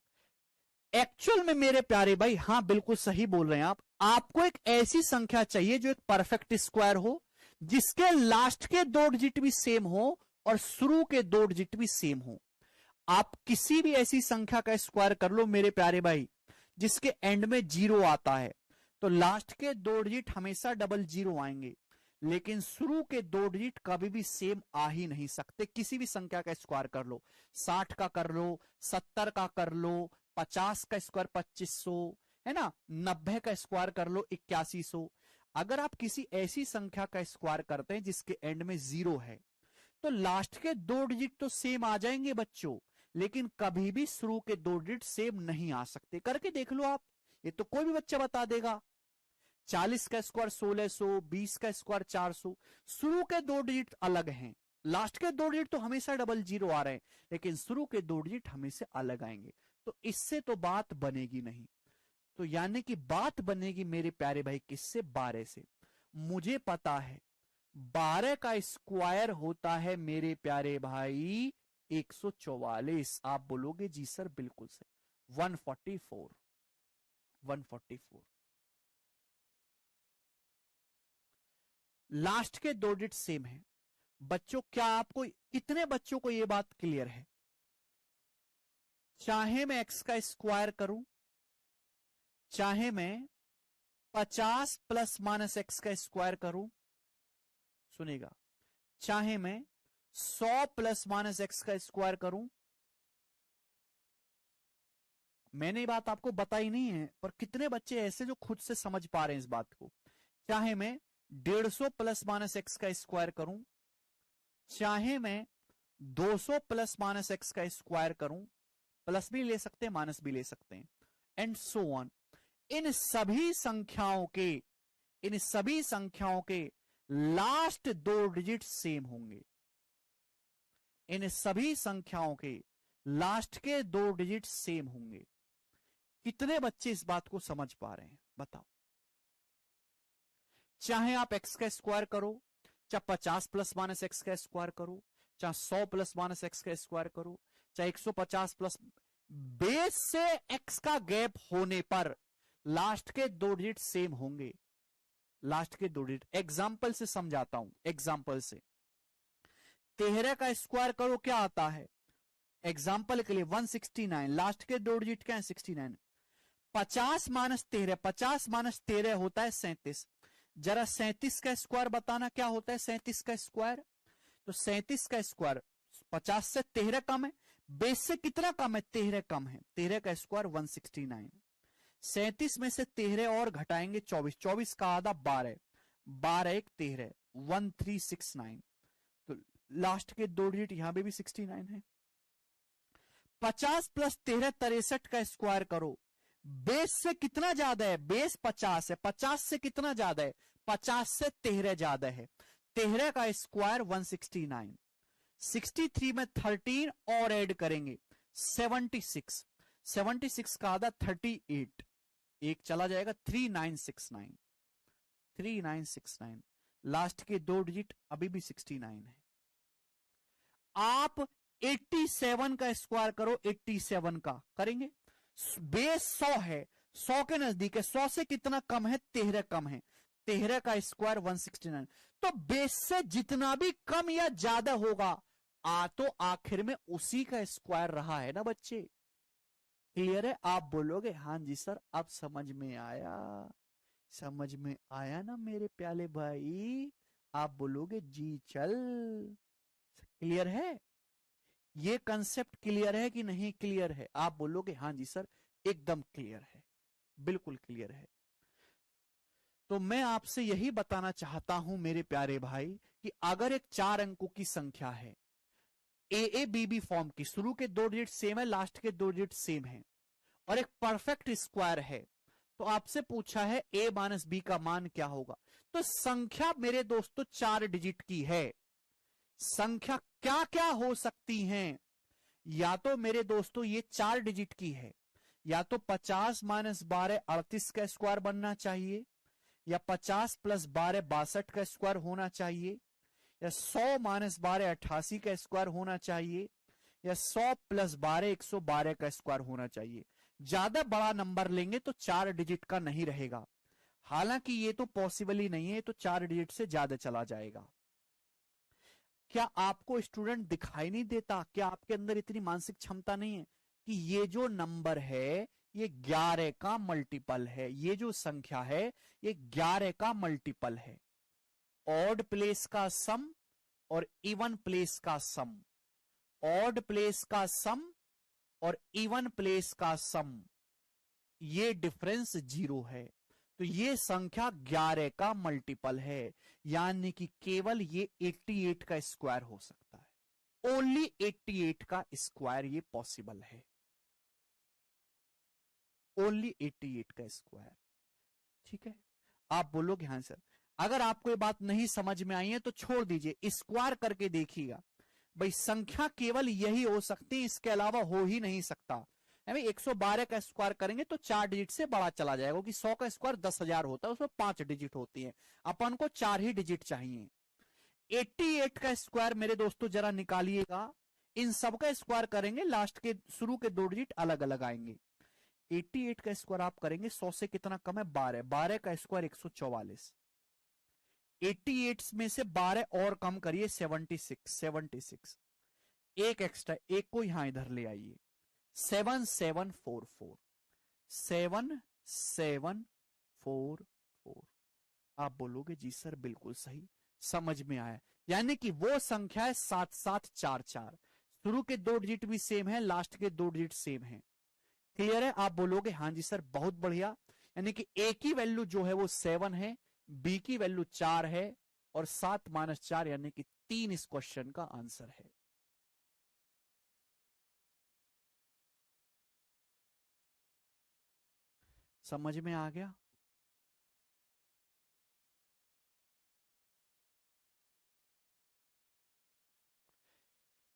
एक्चुअल में मेरे प्यारे भाई, हाँ बिल्कुल सही बोल रहे हैं आप, आपको एक ऐसी संख्या चाहिए जो एक परफेक्ट स्क्वायर हो, जिसके लास्ट के 2 डिजिट भी सेम हो और शुरू के 2 डिजिट भी सेम हो। आप किसी भी ऐसी संख्या का स्क्वायर कर लो मेरे प्यारे भाई जिसके एंड में 0 आता है, तो लास्ट के 2 डिजिट हमेशा 00 आएंगे, लेकिन शुरू के 2 डिजिट कभी भी सेम आ ही नहीं सकते। किसी भी संख्या का स्क्वायर कर लो, 60 का कर लो, 70 का कर लो, 50 का स्क्वायर 2500 है ना, 90 का स्क्वायर कर लो 8100। अगर आप किसी ऐसी संख्या का स्क्वायर करते हैं जिसके एंड में 0 है, तो लास्ट के 2 डिजिट तो सेम आ जाएंगे बच्चों, लेकिन कभी भी शुरू के 2 डिजिट सेम नहीं आ सकते। करके देख लो आप, ये तो कोई भी बच्चा बता देगा। 40 का स्क्वायर 1600, 20 का स्क्वायर 400, शुरू के 2 डिजिट अलग हैं, लास्ट के 2 डिजिट तो हमेशा 00 आ रहे हैं, लेकिन शुरू के 2 डिजिट हमेशा अलग आएंगे। तो इससे तो बात बनेगी नहीं। तो यानी कि बात बनेगी मेरे प्यारे भाई किससे? 12 से। मुझे पता है 12 का स्क्वायर होता है मेरे प्यारे भाई 144। आप बोलोगे जी सर बिल्कुल सही, 144। 144 लास्ट के 2 डिजिट सेम है। बच्चों क्या आपको, कितने बच्चों को यह बात क्लियर है? चाहे मैं x का स्क्वायर करूं, चाहे मैं 50 प्लस माइनस एक्स का स्क्वायर करूं, सुनेगा, चाहे मैं 100 प्लस माइनस एक्स का स्क्वायर करूं, मैंने ये बात आपको बताई नहीं है, पर कितने बच्चे ऐसे जो खुद से समझ पा रहे हैं इस बात को। चाहे मैं 150 प्लस माइनस एक्स का स्क्वायर करूं, चाहे मैं 200 प्लस माइनस एक्स का स्क्वायर करूं, प्लस भी ले सकते हैं माइनस भी ले सकते हैं, एंड सो ऑन, इन सभी संख्याओं के, इन सभी संख्याओं के लास्ट 2 डिजिट सेम होंगे। इन सभी संख्याओं के लास्ट के 2 डिजिट सेम होंगे। कितने बच्चे इस बात को समझ पा रहे हैं बताओ? चाहे आप एक्स का स्क्वायर करो, चाहे 50 प्लस माइनस एक्स का स्क्वायर करो, चाहे 100 प्लस माइनस एक्स का स्क्वायर करो, चाहे 150 प्लस, बेस से एक्स का गैप होने पर लास्ट के दो डिजिट सेम होंगे, लास्ट के दो डिजिट। एग्जाम्पल से समझाता हूं, एग्जाम्पल से। 13 का स्क्वायर करो क्या आता है, एग्जाम्पल के लिए 169, लास्ट के दो डिजिट क्या है 69। 50 माइनस 13, 50 माइनस 13 होता है 37। जरा 37 का स्क्वायर बताना क्या होता है 37 का स्क्वायर। तो 37 का स्क्वायर 50 से 13 कम है, बेस से कितना कम है 13 कम है, 13 का स्क्वायर 169। 37 में से 13 और घटाएंगे 24, 24 का आधा 12, 12 एक 13, 1369। तो लास्ट के दो डिजिट यहां पे भी 69 है। 50 प्लस 13 63 का स्क्वायर करो, बेस से कितना ज्यादा है, बेस 50 है, 50 से कितना ज्यादा है 50 से 13 ज्यादा है, 13 का स्क्वायर 169। 63 में 13 और ऐड करेंगे 76, 76 का आधा 38, एक चला जाएगा 3969, 3969। लास्ट के दो डिजिट अभी भी 69 है। आप 87 का स्क्वायर करो, 87 का करेंगे, बेस 100 है, 100 के नजदीक है, 100 से कितना कम है 13 कम है, 13 का स्क्वायर 169। तो बेस से जितना भी कम या ज्यादा होगा तो आखिर में उसी का स्क्वायर रहा है ना बच्चे। क्लियर है, आप बोलोगे हाँ जी सर अब समझ में आया, समझ में आया ना मेरे प्याले भाई, आप बोलोगे जी चल। क्लियर है, ये कंसेप्ट क्लियर है कि नहीं क्लियर है, आप बोलोगे हाँ जी सर एकदम क्लियर है, बिल्कुल क्लियर है। तो मैं आपसे यही बताना चाहता हूं मेरे प्यारे भाई कि अगर एक 4 अंकों की संख्या है ए बी बी फॉर्म की, शुरू के दो डिजिट सेम है, लास्ट के दो डिजिट सेम है, और एक परफेक्ट स्क्वायर है, तो आपसे पूछा है ए माइनस बी का मान क्या होगा। तो संख्या मेरे दोस्तों 4 डिजिट की है। संख्या क्या क्या हो सकती हैं, या तो मेरे दोस्तों ये 4 डिजिट की है, या तो 50 माइनस 12 38 का स्क्वायर बनना चाहिए, या 50 प्लस 12 62 का स्क्वायर होना चाहिए, या 100 माइनस 12 88 का स्क्वायर होना चाहिए, या 100 प्लस 12 112 का स्क्वायर होना चाहिए। ज्यादा बड़ा नंबर लेंगे तो 4 डिजिट का नहीं रहेगा, हालांकि ये तो पॉसिबल ही नहीं है, तो 4 डिजिट से ज्यादा चला जाएगा। क्या आपको स्टूडेंट दिखाई नहीं देता, क्या आपके अंदर इतनी मानसिक क्षमता नहीं है कि ये जो नंबर है ये 11 का मल्टीपल है, ये जो संख्या है ये 11 का मल्टीपल है। ऑड प्लेस का सम और इवन प्लेस का सम, ऑड प्लेस का सम और इवन प्लेस का सम, ये डिफरेंस 0 है, तो ये संख्या 11 का मल्टीपल है, यानी कि केवल ये 88 का स्क्वायर हो सकता है, ओनली 88 का स्क्वायर ये पॉसिबल है, ओनली 88 का स्क्वायर। ठीक है, आप बोलोगे हाँ सर, अगर आपको ये बात नहीं समझ में आई है तो छोड़ दीजिए, स्क्वायर करके देखिएगा। भाई संख्या केवल यही हो सकती है, इसके अलावा हो ही नहीं सकता। 112 का स्क्वायर करेंगे तो 4 डिजिट से बड़ा चला जाएगा, कि 100 का स्क्वायर 10,000 होता है, उसमें 5 डिजिट होती है, अपन को 4 ही डिजिट चाहिए। 88 का स्क्वायर मेरे दोस्तों जरा निकालिएगा, इन सब का स्क्वायर करेंगे, लास्ट के शुरू के दो डिजिट अलग अलग आएंगे। 88 का स्क्वायर आप करेंगे, 100 से कितना कम है 12, 12 का स्क्वायर 144, 88 में से 12 और कम करिए 76, 76, एक एक्स्ट्रा, एक को यहां इधर ले आइए, 7744, 7744। आप बोलोगे जी सर बिल्कुल सही, समझ में आया, यानी कि वो संख्या है 7744, शुरू के दो डिजिट भी सेम है, लास्ट के दो डिजिट सेम है। क्लियर है, आप बोलोगे हाँ जी सर बहुत बढ़िया, यानी कि ए की वैल्यू जो है वो 7 है, बी की वैल्यू 4 है, और 7 माइनस 4 यानी कि 3 इस क्वेश्चन का आंसर है। समझ में आ गया?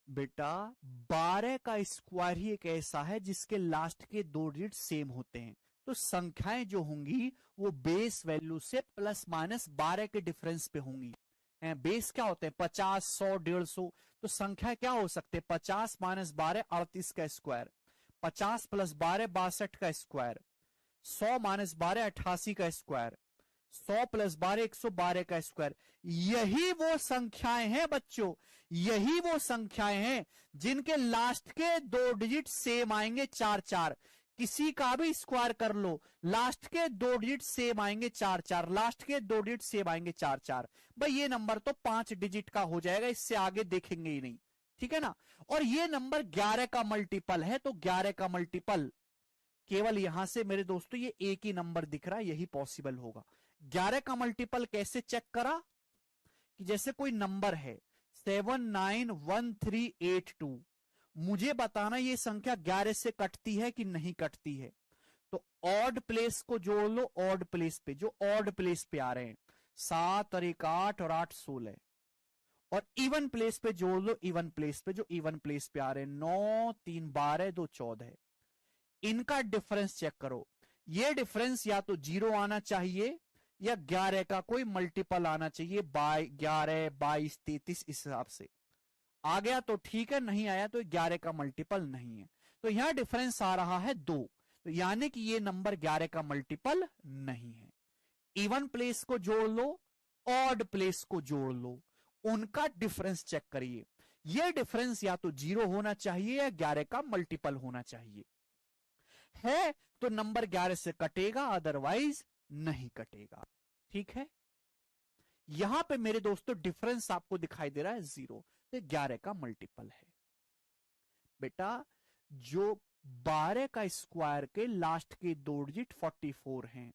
बेटा 12 का स्क्वायर ही एक ऐसा है जिसके लास्ट के दो डिजिट सेम होते हैं, तो संख्याएं जो होंगी वो बेस वैल्यू से प्लस माइनस 12 के डिफरेंस पे होंगी। बेस क्या होते हैं 50, 100, 150, तो संख्या क्या हो सकते हैं 50 माइनस 12 38 का स्क्वायर, 50 प्लस 12 62 का स्क्वायर, 100 माइनस 12 88 का स्क्वायर, 100 प्लस 12 112 का स्क्वायर। यही वो संख्याएं हैं बच्चों, यही वो संख्याएं हैं जिनके लास्ट के दो डिजिट सेम आएंगे 4 4। किसी का भी स्क्वायर कर लो, लास्ट के दो डिजिट सेम आएंगे 4 4, लास्ट के दो डिजिट सेम आएंगे 4 4। भाई ये नंबर तो 5 डिजिट का हो जाएगा, इससे आगे देखेंगे ही नहीं, ठीक है ना। और ये नंबर 11 का मल्टीपल है, तो 11 का मल्टीपल केवल यहां से मेरे दोस्तों ये एक ही नंबर दिख रहा है, यही पॉसिबल होगा। 11 का मल्टीपल कैसे चेक करा, कि जैसे कोई नंबर है 791382, मुझे बताना ये संख्या 11 से कटती है कि नहीं कटती है। तो ऑड प्लेस को जोड़ लो, ऑड प्लेस पे जो ऑड प्लेस पे आ रहे हैं 7 और 1 8 और 8 16, और इवन प्लेस पे जोड़ लो, इवन प्लेस पे जो इवन प्लेस पे आ रहे हैं 9 3 12 2 14। इनका डिफरेंस चेक करो, ये डिफरेंस या तो 0 आना चाहिए या 11 का कोई मल्टीपल आना चाहिए, 11 22 33 इस हिसाब से आ गया तो ठीक है, नहीं आया तो 11 का मल्टीपल नहीं है। तो यहां डिफरेंस आ रहा है 2, तो यानी कि ये नंबर 11 का मल्टीपल नहीं है। इवन प्लेस को जोड़ लो, ऑड प्लेस को जोड़ लो, उनका डिफरेंस चेक करिए, ये डिफरेंस या तो 0 होना चाहिए या 11 का मल्टीपल होना चाहिए। है तो नंबर 11 से कटेगा, अदरवाइज नहीं कटेगा, ठीक है। यहां पे मेरे दोस्तों डिफरेंस आपको दिखाई दे रहा है 0, तो 11 का मल्टीपल है। बेटा जो 12 का स्क्वायर के लास्ट के दो डिजिट 44 हैं,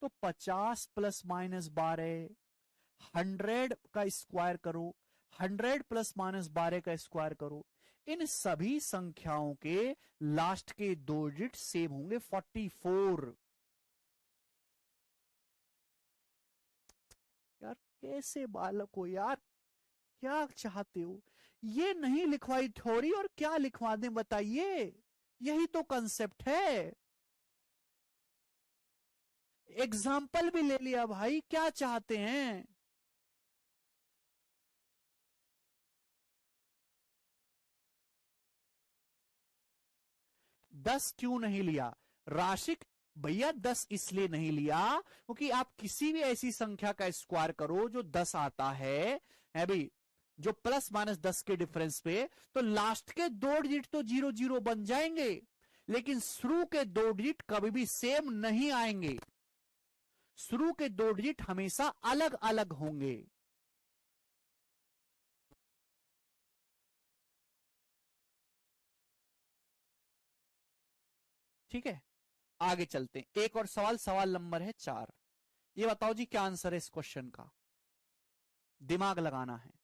तो 50 प्लस माइनस 12, 100 का स्क्वायर करो, 100 प्लस माइनस 12 का स्क्वायर करो, इन सभी संख्याओं के लास्ट के दो डिजिट सेम होंगे 44। यार कैसे बालक हो यार, क्या चाहते हो, ये नहीं लिखवाई थ्योरी और क्या लिखवा दें बताइए, यही तो कंसेप्ट है। एग्जाम्पल भी ले लिया भाई, क्या चाहते हैं। दस क्यों नहीं लिया राशिक, भैया 10 इसलिए नहीं लिया क्योंकि आप किसी भी ऐसी संख्या का स्क्वायर करो जो 10 आता है भाई, जो प्लस माइनस 10 के डिफरेंस पे, तो लास्ट के दो डिजिट तो 0 0 बन जाएंगे, लेकिन शुरू के दो डिजिट कभी भी सेम नहीं आएंगे, शुरू के दो डिजिट हमेशा अलग अलग होंगे। ठीक है, आगे चलते हैं, एक और सवाल, सवाल नंबर है 4। ये बताओ जी क्या आंसर है इस क्वेश्चन का, दिमाग लगाना है।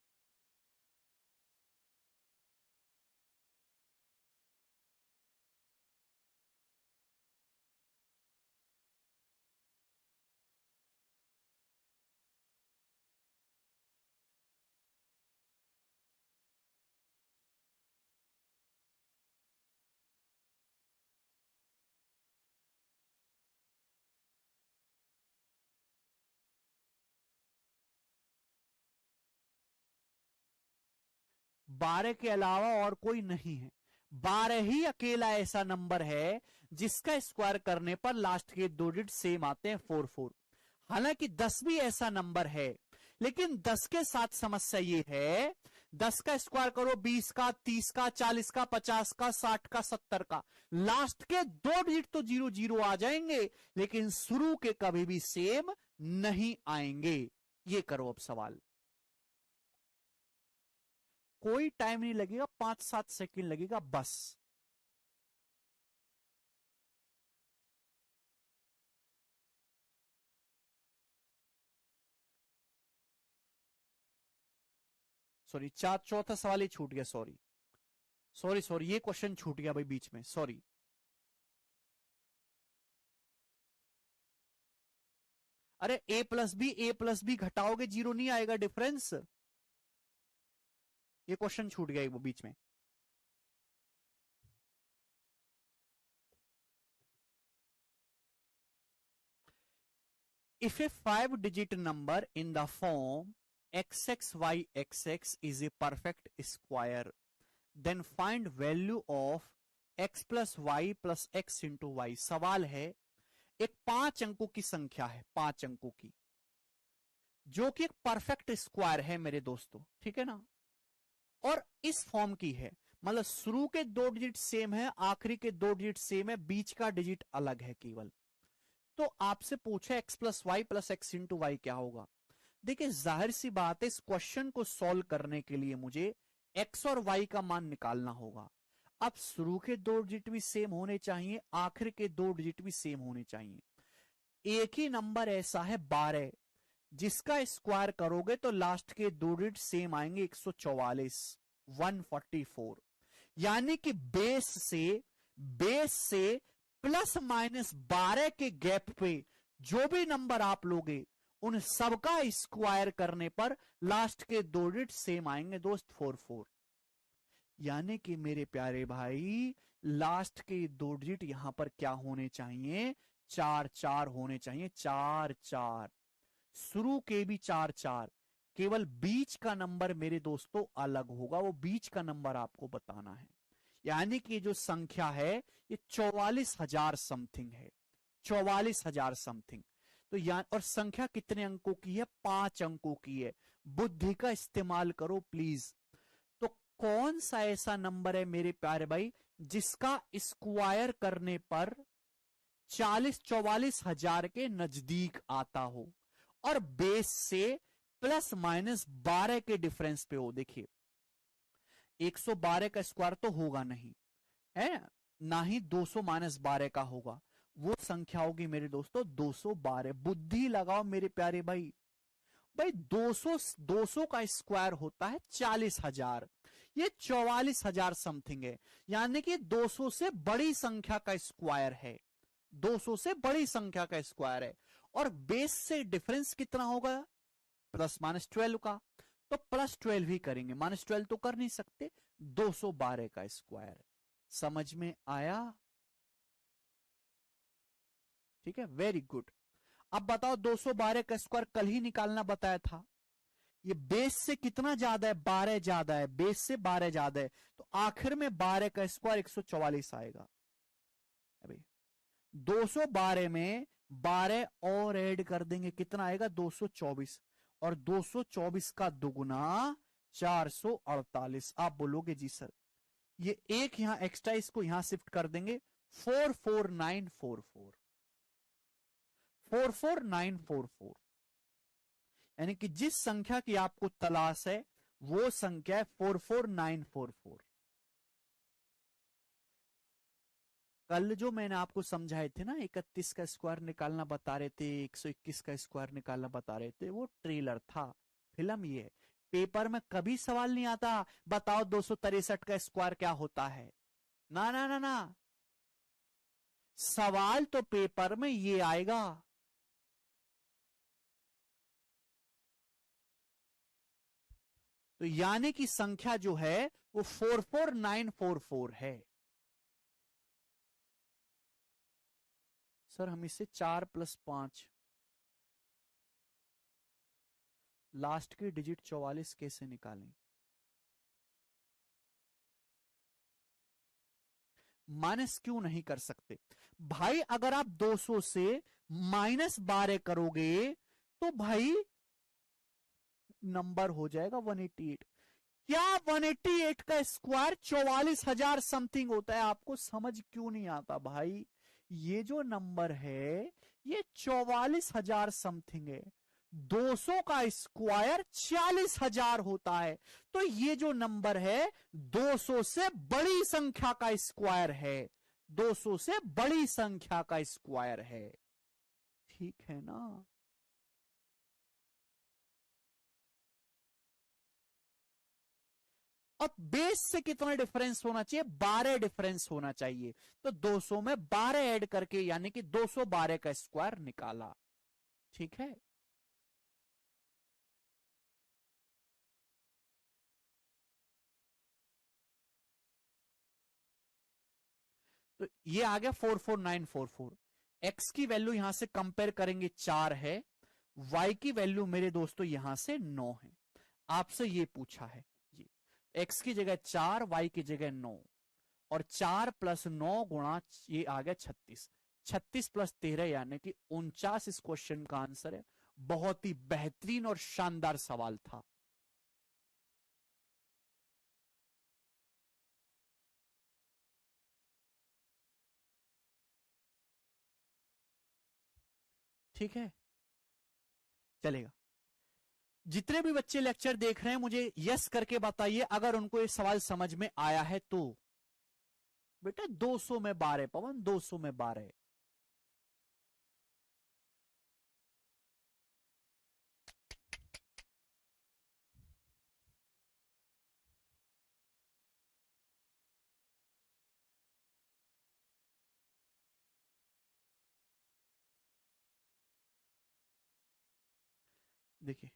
बारह के अलावा और कोई नहीं है, 12 ही अकेला ऐसा नंबर है जिसका स्क्वायर करने पर लास्ट के दो डिजिट सेम आते हैं 4 4। हालांकि 10 भी ऐसा नंबर है, लेकिन 10 के साथ समस्या ये है, 10 का स्क्वायर करो 20 का 30 का 40 का 50 का 60 का 70 का, लास्ट के दो डिजिट तो 0 0 आ जाएंगे, लेकिन शुरू के कभी भी सेम नहीं आएंगे। ये करो अब सवाल, कोई टाइम नहीं लगेगा, 5 7 सेकंड लगेगा बस। सॉरी, चौथा सवाल ही छूट गया, सॉरी सॉरी सॉरी, ये क्वेश्चन छूट गया भाई बीच में, सॉरी। अरे ए प्लस बी घटाओगे 0 नहीं आएगा डिफरेंस, ये क्वेश्चन छूट गया वो बीच में। If a 5-digit number in the form xxyxx is a perfect square, then find value of x plus y plus x into y। सवाल है एक 5 अंकों की संख्या है, 5 अंकों की, जो कि एक परफेक्ट स्क्वायर है मेरे दोस्तों, ठीक है ना। और इस फॉर्म की है, मतलब शुरू के 2 डिजिट सेम है, आखिरी के 2 डिजिट सेम है, बीच का डिजिट अलग है केवल। तो आपसे पूछे x plus y plus x into y क्या होगा। देखिए जाहिर सी बात है, इस क्वेश्चन को सॉल्व करने के लिए मुझे x और y का मान निकालना होगा। अब शुरू के 2 डिजिट भी सेम होने चाहिए, आखिर के 2 डिजिट भी सेम होने चाहिए। एक ही नंबर ऐसा है 12, जिसका स्क्वायर करोगे तो लास्ट के 2 डिजिट सेम आएंगे, 144, 144। यानी कि बेस से प्लस माइनस 12 के गैप पे जो भी नंबर आप लोगे, उन सबका स्क्वायर करने पर लास्ट के 2 डिजिट सेम आएंगे दोस्त, 44। यानी कि मेरे प्यारे भाई, लास्ट के 2 डिजिट यहां पर क्या होने चाहिए, 4 4 होने चाहिए, 4 4। शुरू के भी 4 4, केवल बीच का नंबर मेरे दोस्तों अलग होगा, वो बीच का नंबर आपको बताना है। यानी कि जो संख्या है ये 44,000 समथिंग है, 44,000 समथिंग। तो यहाँ और संख्या कितने अंकों की है, 5 अंकों की है। बुद्धि का इस्तेमाल करो प्लीज। तो कौन सा ऐसा नंबर है मेरे प्यारे भाई जिसका स्क्वायर करने पर 44,000 के नजदीक आता हो और बेस से प्लस माइनस 12 के डिफरेंस पे हो। देखिए 112 का स्क्वायर तो होगा नहीं है ना, ही 200 माइनस 12 का होगा, वो संख्या होगी मेरे दोस्तों 212। बुद्धि लगाओ मेरे प्यारे भाई। भाई 200 का स्क्वायर होता है 40,000, ये 44,000 समथिंग है। यानी कि 200 से बड़ी संख्या का स्क्वायर है, 200 से बड़ी संख्या का स्क्वायर है। और बेस से डिफरेंस कितना होगा, प्लस माइनस 12 का। तो प्लस 12 ही करेंगे, माइनस 12 तो कर नहीं सकते। 212 का स्क्वायर। समझ में आया, ठीक है, वेरी गुड। अब बताओ 212 का स्क्वायर कल ही निकालना बताया था, ये बेस से कितना ज्यादा है, 12 ज्यादा है, बेस से 12 ज्यादा है, तो आखिर में 12 का स्क्वायर 144 आएगा। अभी 212 में 12 और ऐड कर देंगे, कितना आएगा 224, और 224 का दुगुना 448। आप बोलोगे जी सर ये एक यहां एक्स्ट्रा, इसको यहां शिफ्ट कर देंगे, 44944, 44944। यानी कि जिस संख्या की आपको तलाश है वो संख्या है 44944। कल जो मैंने आपको समझाए थे ना, 31 का स्क्वायर निकालना बता रहे थे, 121 का स्क्वायर निकालना बता रहे थे, वो ट्रेलर था, फिल्म ये है। पेपर में कभी सवाल नहीं आता बताओ 263 का स्क्वायर क्या होता है, ना ना ना ना। सवाल तो पेपर में ये आएगा, तो यानी कि संख्या जो है वो 44944 है। सर हम इसे 4 + 5, लास्ट की डिजिट 44 कैसे निकालें। माइनस क्यों नहीं कर सकते भाई, अगर आप 200 से माइनस 12 करोगे तो भाई नंबर हो जाएगा 188। क्या 188 का स्क्वायर 44,000 समथिंग होता है, आपको समझ क्यों नहीं आता भाई। ये जो नंबर है ये 44,000 समथिंग है, 200 का स्क्वायर 40,000 होता है। तो ये जो नंबर है 200 से बड़ी संख्या का स्क्वायर है, 200 से बड़ी संख्या का स्क्वायर है, ठीक है ना। और बेस से कितना डिफरेंस होना चाहिए, 12 डिफरेंस होना चाहिए। तो 200 में 12 ऐड करके यानी कि 212 का स्क्वायर निकाला, ठीक है। तो ये आ गया 44944। एक्स की वैल्यू यहां से कंपेयर करेंगे 4 है, वाई की वैल्यू मेरे दोस्तों यहां से 9 है। आपसे ये पूछा है जी, एक्स की जगह 4, वाई की जगह 9, और 4 + 9 गुणा ये आ गया 36। 36 प्लस 13 यानी कि 49 इस क्वेश्चन का आंसर है। बहुत ही बेहतरीन और शानदार सवाल था। ठीक है, चलेगा। जितने भी बच्चे लेक्चर देख रहे हैं मुझे यस करके बताइए अगर उनको ये सवाल समझ में आया है तो। बेटा 200 में 12 पवन, 200 में 12। देखिए,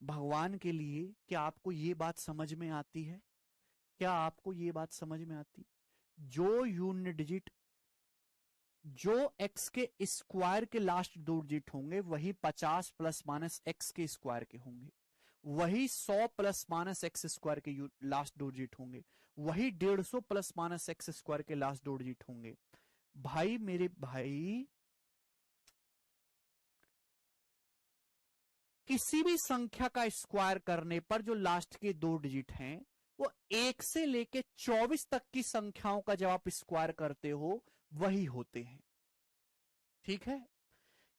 भगवान के लिए क्या आपको ये बात समझ में आती है? क्या आपको ये बात समझ में आती? जो यूनिट डिजिट, जो x के स्क्वायर के लास्ट 2 डिजिट होंगे वही 50 प्लस माइनस एक्स के स्क्वायर के होंगे, वही 100 प्लस माइनस एक्स स्क्वायर के लास्ट 2 डिजिट होंगे, वही 150 प्लस माइनस एक्स स्क्वायर के लास्ट 2 डिजिट होंगे। भाई मेरे भाई, किसी भी संख्या का स्क्वायर करने पर जो लास्ट के 2 डिजिट हैं वो 1 से लेके 24 तक की संख्याओं का जब आप स्क्वायर करते हो वही होते हैं। ठीक है,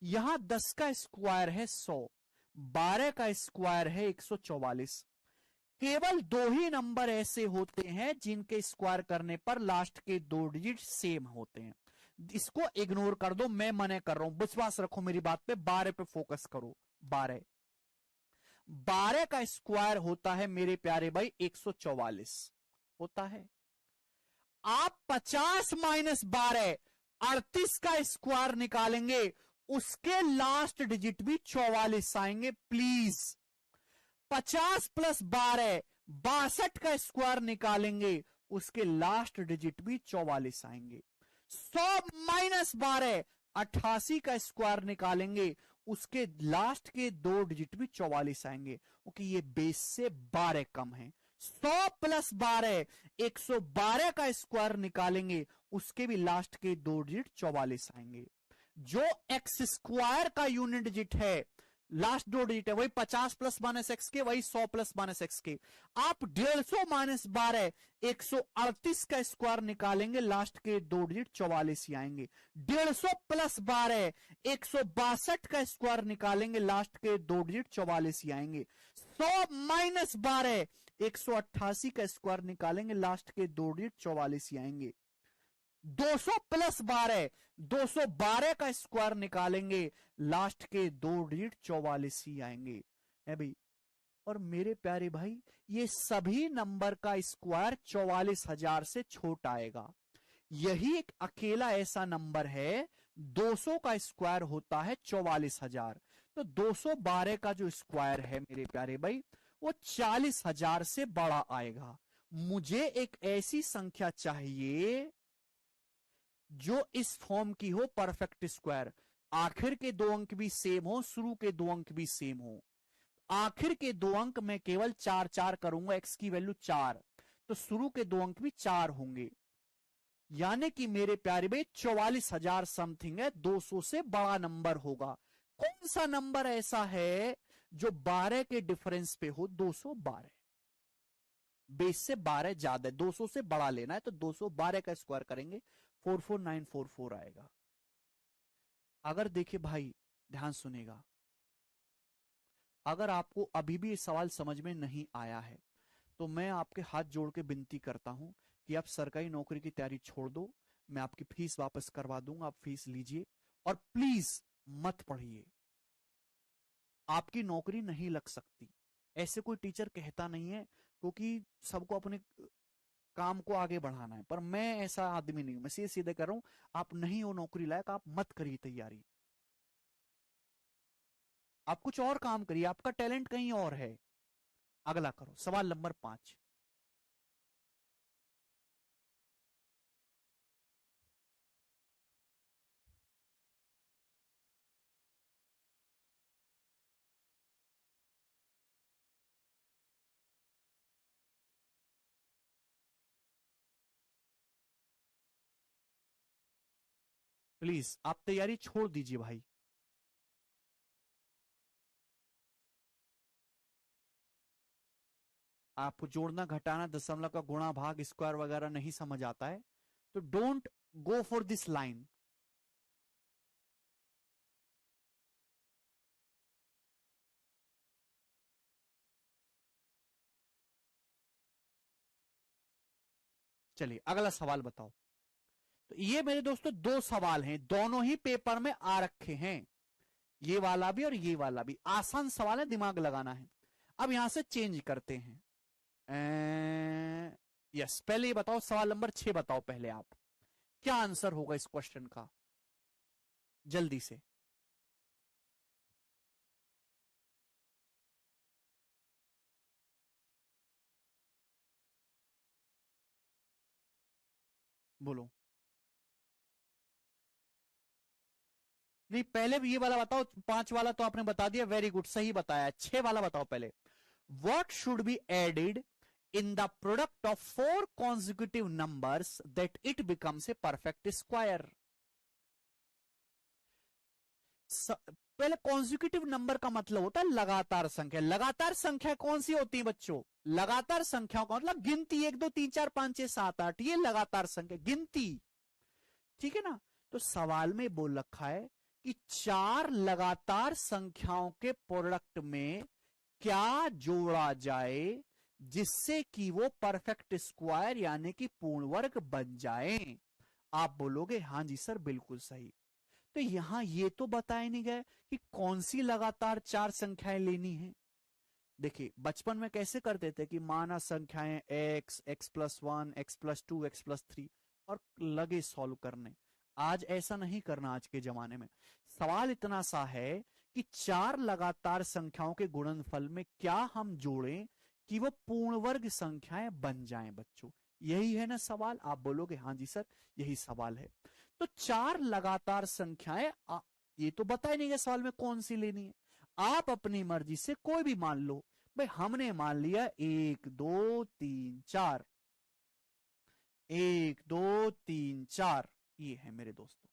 यहां 10 का स्क्वायर है 100, 12 का स्क्वायर है 144। केवल 2 ही नंबर ऐसे होते हैं जिनके स्क्वायर करने पर लास्ट के 2 डिजिट सेम होते हैं। इसको इग्नोर कर दो, मैं मना कर रहा हूं, विश्वास रखो मेरी बात पे, 12 पे फोकस करो। 12, 12 का स्क्वायर होता है मेरे प्यारे भाई 144 होता है। आप 50 माइनस 12, 38 का स्क्वायर निकालेंगे, उसके लास्ट डिजिट भी 44 आएंगे। प्लीज 50 प्लस 12, 62 का स्क्वायर निकालेंगे, उसके लास्ट डिजिट भी 44 आएंगे। 100 माइनस 12, 88 का स्क्वायर निकालेंगे, उसके लास्ट के 2 डिजिट भी 44 आएंगे, क्योंकि ये बेस से 12 कम है। 100 प्लस 12, 112 का स्क्वायर निकालेंगे, उसके भी लास्ट के 2 डिजिट 44 आएंगे। जो एक्स स्क्वायर का यूनिट डिजिट है, लास्ट 2 डिजिट है, वही 50 प्लस माइनस एक्स के, वही 100 प्लस माइनस एक्स के। आप 150 माइनस 12, 138 का स्क्वायर निकालेंगे, लास्ट के 2 डिजिट 44 ही आएंगे। 150 प्लस 12, 162 का स्क्वायर निकालेंगे, लास्ट के 2 डिजिट 44 ही आएंगे। 100 माइनस 12, 188 का स्क्वायर निकालेंगे, लास्ट के 2 डिजिट 44 ही आएंगे। 200 प्लस 12, 212 का स्क्वायर निकालेंगे, लास्ट के 2 डिजिट 44 ही आएंगे है भाई। और मेरे प्यारे भाई, ये सभी नंबर का स्क्वायर 44,000 से छोटा आएगा। यही एक अकेला ऐसा नंबर है, 200 का स्क्वायर होता है 44,000। तो 212 का जो स्क्वायर है मेरे प्यारे भाई, वो 40,000 से बड़ा आएगा। मुझे एक ऐसी संख्या चाहिए जो इस फॉर्म की हो, परफेक्ट स्क्वायर। आखिर के 2 अंक भी सेम हो, शुरू के 2 अंक भी सेम हो। आखिर के 2 अंक मैं केवल 4 4 करूंगा, एक्स की वैल्यू 4, तो शुरू के 2 अंक भी 4 होंगे। यानी कि मेरे प्यारे भाई 44,000 समथिंग है, 200 से बड़ा नंबर होगा। कौन सा नंबर ऐसा है जो 12 के डिफरेंस पे हो? 212। बेस से 12 ज्यादा है, 200 से बड़ा लेना है, तो 212 का स्क्वायर करेंगे, 44944 आएगा। अगर देखिए भाई, ध्यान सुनेगा, अगर आपको अभी भी इस सवाल समझ में नहीं आया है तो मैं आपके हाथ जोड़ के विनती करता हूं कि आप सरकारी नौकरी की तैयारी छोड़ दो, मैं आपकी फीस वापस करवा दूंगा, आप फीस लीजिए और प्लीज मत पढ़िए। आपकी नौकरी नहीं लग सकती, ऐसे कोई टीचर कहता नहीं है, क्योंकि सबको अपने काम को आगे बढ़ाना है, पर मैं ऐसा आदमी नहीं हूं, मैं सीधे सीधे कर रहा हूं, आप नहीं हो नौकरी लायक, आप मत करिए तैयारी। आप कुछ और काम करिए, आपका टैलेंट कहीं और है। अगला करो, सवाल नंबर 5। प्लीज आप तैयारी छोड़ दीजिए भाई। आपको जोड़ना घटाना दशमलव का गुणा भाग स्क्वायर वगैरह नहीं समझ आता है तो don't go for this line. चलिए अगला सवाल बताओ। तो ये मेरे दोस्तों दो सवाल हैं, दोनों ही पेपर में आ रखे हैं, ये वाला भी और ये वाला भी। आसान सवाल है, दिमाग लगाना है। अब यहां से चेंज करते हैं। यस, पहले ये बताओ, सवाल नंबर 6 बताओ पहले आप, क्या आंसर होगा इस क्वेश्चन का, जल्दी से। बोलो। नहीं, पहले भी ये वाला बताओ, 5 वाला तो आपने बता दिया, वेरी गुड, सही बताया। 6 वाला बताओ पहले। What should be added in the product of 4 consecutive numbers that it becomes a perfect square। पहले कॉन्जिक्यूटिव नंबर का मतलब होता है लगातार संख्या। लगातार संख्या कौन सी होती है बच्चों? लगातार संख्याओं का मतलब गिनती, 1 2 3 4 5 6 7 8, ये लगातार संख्या गिनती, ठीक है ना। तो सवाल में बोल रखा है कि 4 लगातार संख्याओं के प्रोडक्ट में क्या जोड़ा जाए जिससे कि वो परफेक्ट स्क्वायर यानी कि पूर्ण वर्ग बन जाए। आप बोलोगे हाँ जी सर बिल्कुल सही। तो यहां ये तो बताया नहीं गया कि कौन सी लगातार 4 संख्याएं लेनी है। देखिए बचपन में कैसे करते थे कि माना संख्याएं x, x+1, x+2, x+3 और लगे सॉल्व करने। आज ऐसा नहीं करना। आज के जमाने में सवाल इतना सा है कि 4 लगातार संख्याओं के गुणनफल में क्या हम जोड़ें कि वो पूर्ण वर्ग संख्याएं बन जाएं बच्चों। यही है ना सवाल। आप बोलोगे हाँ जी सर यही सवाल है। तो 4 लगातार संख्याएं, ये तो बताया नहीं गया सवाल में कौन सी लेनी है। आप अपनी मर्जी से कोई भी मान लो। भाई हमने मान लिया 1 2 3 4, 1 2 3 4, ये है मेरे दोस्तों।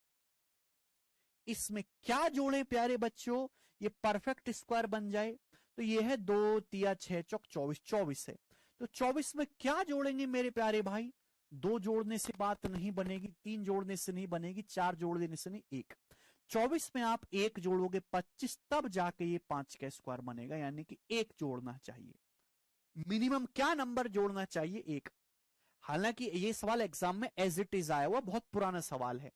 इसमें क्या जोड़े प्यारे बच्चों ये परफेक्ट स्क्वायर बन जाए। तो ये है 2 तिया 6 चौक 24, 24 है। तो 24 में क्या जोड़ेंगे मेरे प्यारे भाई? 2 जोड़ने से बात नहीं बनेगी, 3 जोड़ने से नहीं बनेगी, 4 जोड़ देने से नहीं, 1। 24 में आप 1 जोड़ोगे 25, तब जाके ये 5 का स्क्वायर बनेगा, यानी कि 1 जोड़ना चाहिए। मिनिमम क्या नंबर जोड़ना चाहिए? 1। हालांकि ये सवाल एग्जाम में एज इट इज आया हुआ, बहुत पुराना सवाल है।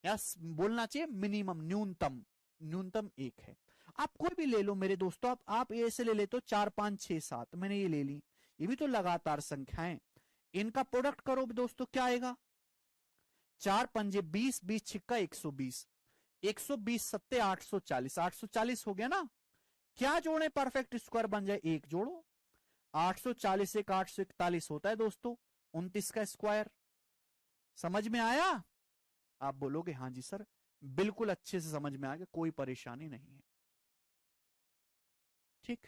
या बोलना चाहिए मिनिमम, न्यूनतम, न्यूनतम 1 है। आप कोई भी ले लो मेरे दोस्तों, आप ऐसे ले लेते हो 4 5 6 7, मैंने ये ले ली, ये भी तो लगातार संख्याएं। इनका प्रोडक्ट करो दोस्तों, क्या आएगा? 4 पंजे 20, 20 छिक्का 120, 120 सत्ते 840, 840 हो गया ना। क्या जोड़े परफेक्ट स्क्वायर बन जाए? 1 जोड़ो। 840 एक 841 होता है दोस्तों, 29 का स्क्वायर। समझ में आया? आप बोलोगे हाँ जी सर बिल्कुल अच्छे से समझ में आ गया, कोई परेशानी नहीं है। ठीक,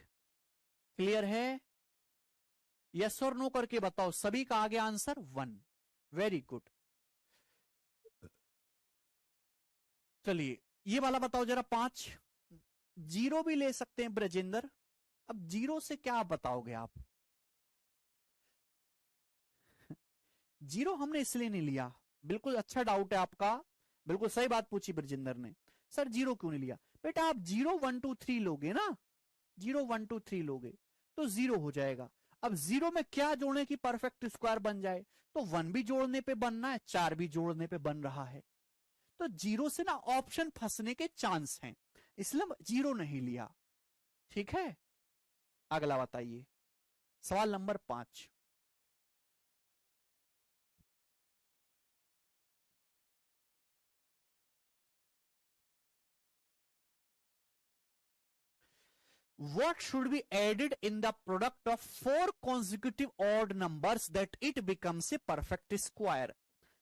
क्लियर है? यस और नो करके बताओ। सभी का आगे आंसर 1, वेरी गुड। चलिए ये वाला बताओ जरा, 5। जीरो भी ले सकते हैं ब्रजेंद्र। अब जीरो से क्या बताओगे आप? जीरो हमने इसलिए नहीं लिया, बिल्कुल अच्छा डाउट है आपका, बिल्कुल सही बात पूछी ब्रजेंद्र ने। सर जीरो क्यों नहीं लिया? बेटा आप 0 1 2 3 लोगे ना, 0 1 2 3 लोगे तो 0 हो जाएगा। अब 0 में क्या जोड़ने की परफेक्ट स्क्वायर बन जाए? तो 1 भी जोड़ने पे बनना है, 4 भी जोड़ने पे बन रहा है। तो 0 से ना ऑप्शन फंसने के चांस हैं, इसलिए 0 नहीं लिया। ठीक है, अगला बताइए, सवाल number 5। What should be added in the product of 4 consecutive odd numbers that it becomes a perfect square?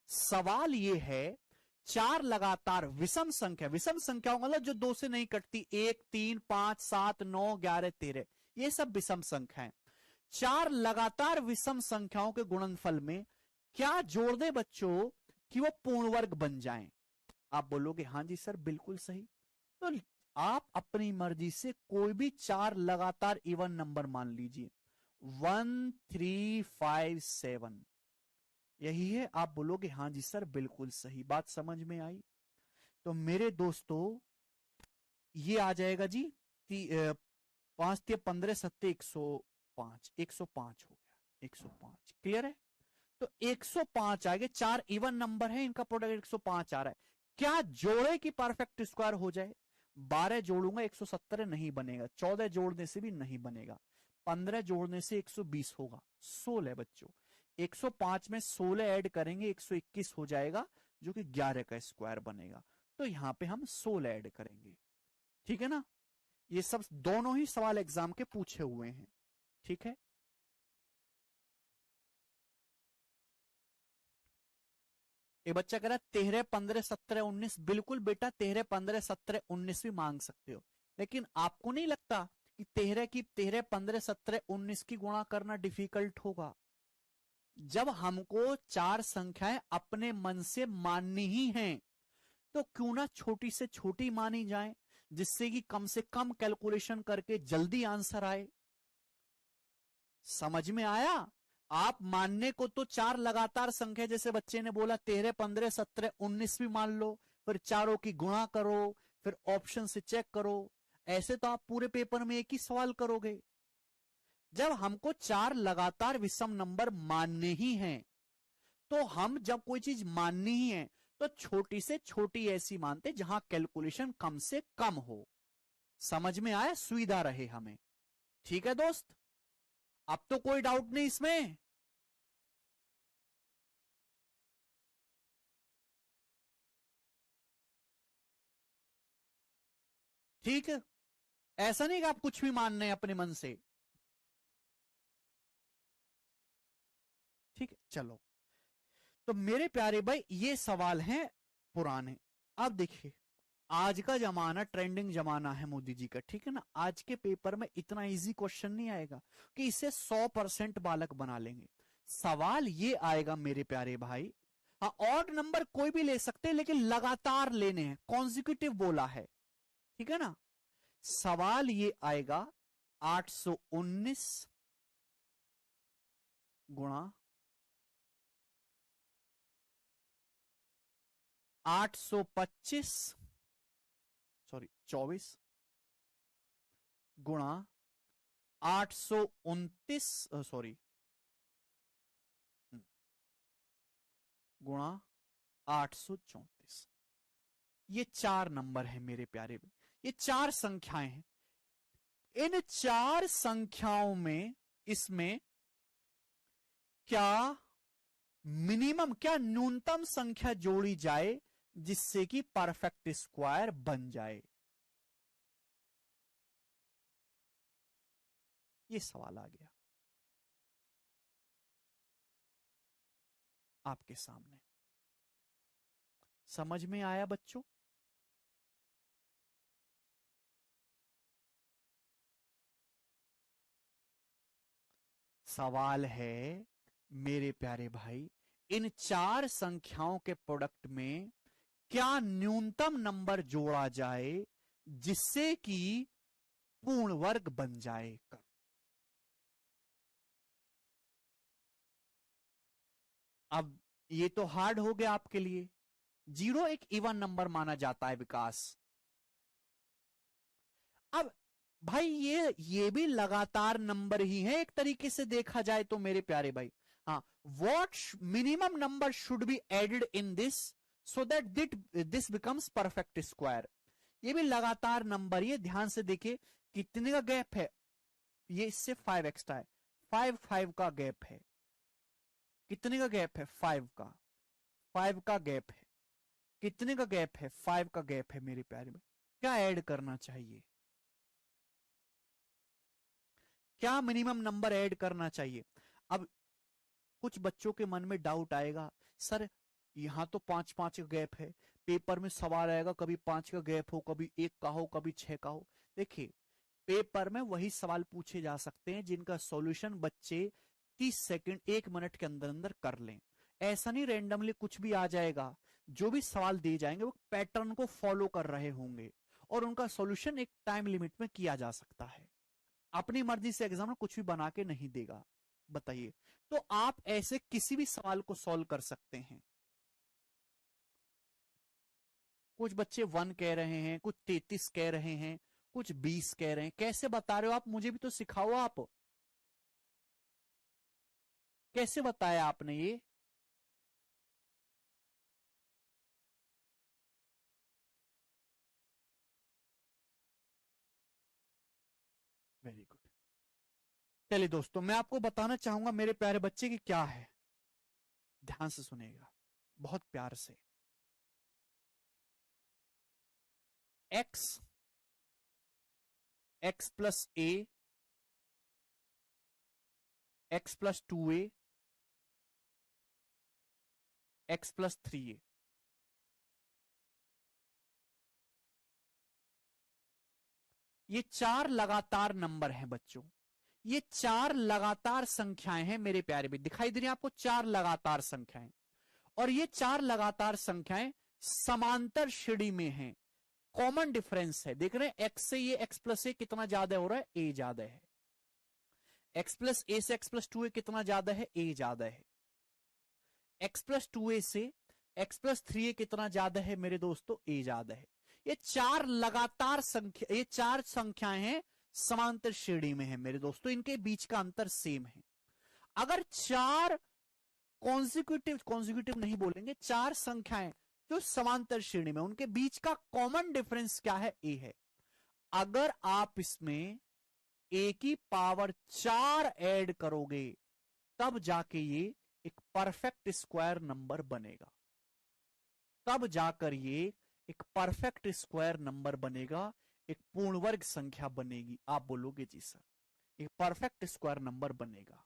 सवाल ये है, 4 लगातार विषम संख्या, विषम संख्याओं मतलब जो 2 से नहीं कटती, 1 3 5 7 9 11 13, ये सब विषम संख्या है। 4 लगातार विषम संख्याओं के गुणनफल में क्या जोड़ दे बच्चों कि वो पूर्ण वर्ग बन जाएं? आप बोलोगे हाँ जी सर बिल्कुल सही। तो आप अपनी मर्जी से कोई भी 4 लगातार इवन नंबर मान लीजिए, 1 3 5 7, यही है। आप बोलोगे हाँ जी सर बिल्कुल सही। बात समझ में आई? तो मेरे दोस्तों ये आ जाएगा जी 5 × 15 = 105, 105 हो गया, 105। क्लियर है? तो 105 आ गए, 4 इवन नंबर है, इनका प्रोडक्ट 105 आ रहा है। क्या जोड़े की परफेक्ट स्क्वायर हो जाए? 12 जोड़ूंगा 170 नहीं बनेगा, 14 जोड़ने से भी नहीं बनेगा, 15 जोड़ने से 120 होगा, 16 बच्चों। 105 में 16 ऐड करेंगे 121 हो जाएगा, जो कि 11 का स्क्वायर बनेगा। तो यहां पे हम 16 ऐड करेंगे। ठीक है ना? ये सब दोनों ही सवाल एग्जाम के पूछे हुए हैं। ठीक है? ये बच्चा कह रहा है 13 15 17 19। बिल्कुल बेटा, 13 15 17 19 भी मांग सकते हो, लेकिन आपको नहीं लगता कि 13 15 17 19 की गुणा करना डिफिकल्ट होगा? जब हमको 4 संख्याएं अपने मन से माननी ही हैं, तो क्यों ना छोटी से छोटी मानी जाए, जिससे कि कम से कम कैलकुलेशन करके जल्दी आंसर आए। समझ में आया? आप मानने को तो 4 लगातार संख्या, जैसे बच्चे ने बोला 13 15 17 19 भी मान लो, फिर चारों की गुणा करो, फिर ऑप्शन से चेक करो। ऐसे तो आप पूरे पेपर में एक ही सवाल करोगे। जब हमको 4 लगातार विषम नंबर मानने ही हैं, तो हम जब कोई चीज माननी ही है, तो छोटी से छोटी ऐसी मानते जहां कैलकुलेशन कम से कम हो। समझ में आया? सुविधा रहे हमें। ठीक है दोस्त, अब तो कोई डाउट नहीं इसमें। ठीक है, ऐसा नहीं कि आप कुछ भी मान रहे हैं अपने मन से। ठीक है, चलो। तो मेरे प्यारे भाई, ये सवाल हैं पुराने। अब देखिए, आज का जमाना ट्रेंडिंग जमाना है मोदी जी का, ठीक है ना? आज के पेपर में इतना इजी क्वेश्चन नहीं आएगा कि इसे 100% बालक बना लेंगे। सवाल ये आएगा मेरे प्यारे भाई, हाँ ऑड नंबर कोई भी ले सकते हैं, लेकिन लगातार लेने हैं, कॉन्जिक्यूटिव बोला है। ठीक है ना? सवाल ये आएगा 819 गुणा 825, सॉरी 24, गुणा 829, सॉरी गुणा 834। ये 4 नंबर है मेरे प्यारे में, ये 4 संख्याएं हैं। इन 4 संख्याओं में, इसमें क्या मिनिमम, क्या न्यूनतम संख्या जोड़ी जाए जिससे कि परफेक्ट स्क्वायर बन जाए? ये सवाल आ गया आपके सामने। समझ में आया बच्चों? सवाल है मेरे प्यारे भाई, इन 4 संख्याओं के प्रोडक्ट में क्या न्यूनतम नंबर जोड़ा जाए जिससे कि पूर्ण वर्ग बन जाए? अब ये तो हार्ड हो गया आपके लिए। 0 एक इवन नंबर माना जाता है विकास। अब भाई ये भी लगातार नंबर ही है एक तरीके से देखा जाए तो मेरे प्यारे भाई। हाँ, what minimum number should be added in this so that this becomes perfect square? ये भी लगातार नंबर, ये ध्यान से देखिए कितने का गैप है। ये इससे 5 एक्स्ट्रा है, 5 का गैप है। कितने का गैप है? 5 का, 5 का गैप है। कितने का गैप है? 5 का गैप है मेरे प्यारे में। क्या ऐड करना चाहिए? क्या मिनिमम नंबर ऐड करना चाहिए? अब कुछ बच्चों के मन में डाउट आएगा, सर यहां तो 5 का गैप है, पेपर में सवाल आएगा कभी 5 का गैप हो, कभी 1 का हो, कभी 6 का हो। देखिए, पेपर में वही सवाल पूछे जा सकते हैं जिनका सॉल्यूशन बच्चे 30 सेकंड 1 मिनट के अंदर अंदर कर लें। ऐसा नहीं रैंडमली कुछ भी आ जाएगा। जो भी सवाल दिए जाएंगे वो पैटर्न को फॉलो कर रहे होंगे और उनका सॉल्यूशन एक टाइम लिमिट में किया जा सकता है। अपनी मर्जी से एग्जाम में कुछ भी बना के नहीं देगा। बताइए, तो आप ऐसे किसी भी सवाल को सॉल्व कर सकते हैं। कुछ बच्चे 1 कह रहे हैं, कुछ 33 कह रहे हैं, कुछ 20 कह रहे हैं। कैसे बता रहे हो आप? मुझे भी तो सिखाओ। आप कैसे बताया आपने ये? Very good. चलिए दोस्तों, मैं आपको बताना चाहूंगा मेरे प्यारे बच्चे की क्या है। ध्यान से सुनेगा, बहुत प्यार से। x, x प्लस ए, x plus 2a, x plus 3a। ये 4 लगातार नंबर हैं बच्चों। ये 4 लगातार संख्याएं हैं मेरे प्यारे भी। दिखाई दे रही है आपको? 4 लगातार संख्याएं। और ये 4 लगातार संख्याएं समांतर श्रेणी में हैं। कॉमन डिफरेंस है, देख रहे हैं? x से ये x प्लस ए कितना ज्यादा हो रहा है? a ज्यादा है। x प्लस ए से x प्लस 2a कितना ज्यादा है? a ज्यादा है। x प्लस 2a से x प्लस 3a कितना ज्यादा है मेरे दोस्तों? a ज्यादा है। ये 4 लगातार संख्या, ये 4 संख्याएं हैं, समांतर श्रेणी में है मेरे दोस्तों। इनके बीच का अंतर सेम है। अगर 4 कॉन्जिक्यूटिव नहीं बोलेंगे, 4 संख्याएं जो समांतर श्रेणी में, उनके बीच का कॉमन डिफरेंस क्या है? a है। अगर आप इसमें a की पावर 4 ऐड करोगे तब जाके ये एक परफेक्ट स्क्वायर नंबर बनेगा। तब जाकर ये एक परफेक्ट स्क्वायर नंबर बनेगा, एक पूर्ण वर्ग संख्या बनेगी। आप बोलोगे जी सर एक परफेक्ट स्क्वायर नंबर बनेगा।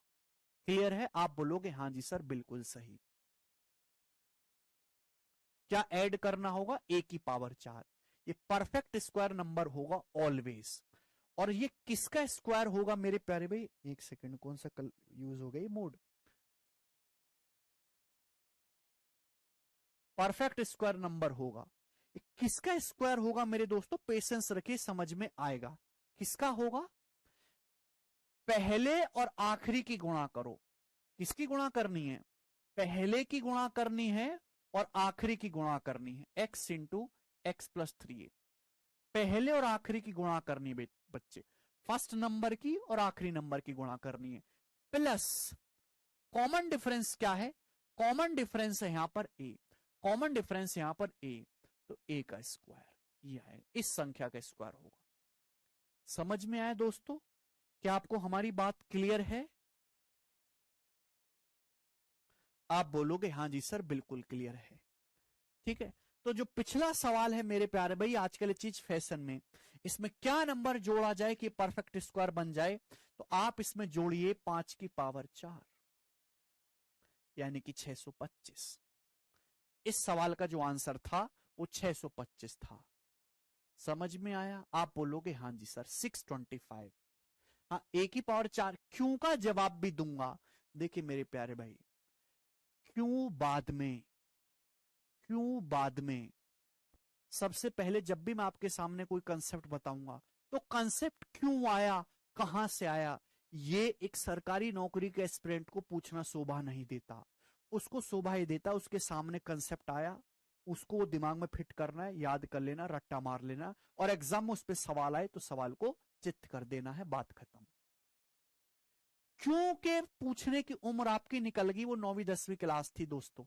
क्लियर है? आप बोलोगे हाँ जी सर बिल्कुल सही। क्या ऐड करना होगा? a की पावर 4। ये परफेक्ट स्क्वायर नंबर होगा ऑलवेज। और ये किसका स्क्वायर होगा मेरे प्यारे भाई? एक सेकंड, कौन सा कल यूज हो गई मोड? परफेक्ट स्क्वायर नंबर होगा। किसका स्क्वायर होगा मेरे दोस्तों? पेशेंस रखिए, समझ में आएगा। किसका होगा? पहले और आखिरी की गुणा करो। किसकी गुणा करनी है? पहले की गुणा करनी है और आखिरी की गुणा करनी है। x into x plus 3a। पहले और आखिरी की गुणा करनी है बच्चे। फर्स्ट नंबर की और आखिरी नंबर की गुणा करनी है। प्लस कॉमन डिफरेंस क्या है? कॉमन डिफरेंस है यहां पर a। कॉमन डिफरेंस यहां पर a, तो a का स्क्वायर ये आएगा, इस संख्या का स्क्वायर होगा। समझ में आया दोस्तों? क्या आपको हमारी बात क्लियर है? आप बोलोगे हाँ जी सर बिल्कुल क्लियर है। ठीक है, तो जो पिछला सवाल है मेरे प्यारे भाई, आजकल ये चीज फैशन में, इसमें क्या नंबर जोड़ा जाए कि परफेक्ट स्क्वायर बन जाए? तो आप इसमें जोड़िए 5 की पावर 4 यानी कि 625। इस सवाल का जो आंसर था वो 625 था। समझ में आया? आप बोलोगे हाँ जी सर 625। हाँ, a की पावर 4 क्यों का जवाब भी दूंगा। देखिए मेरे प्यारे भाई, क्यों बाद में, क्यों बाद में। सबसे पहले जब भी मैं आपके सामने कोई कंसेप्ट बताऊंगा तो कंसेप्ट क्यों आया, कहां से आया, ये एक सरकारी नौकरी के एस्पिरेंट को पूछना शोभा नहीं देता। उसको शोभा ये देता उसके सामने कंसेप्ट आया, उसको दिमाग में फिट करना है, याद कर लेना, रट्टा मार लेना, और एग्जाम में उस पर सवाल आए तो सवाल को चित्त कर देना है, बात खत्म। क्योंकि पूछने की उम्र आपकी निकल गई, वो 9वीं 10वीं क्लास थी दोस्तों।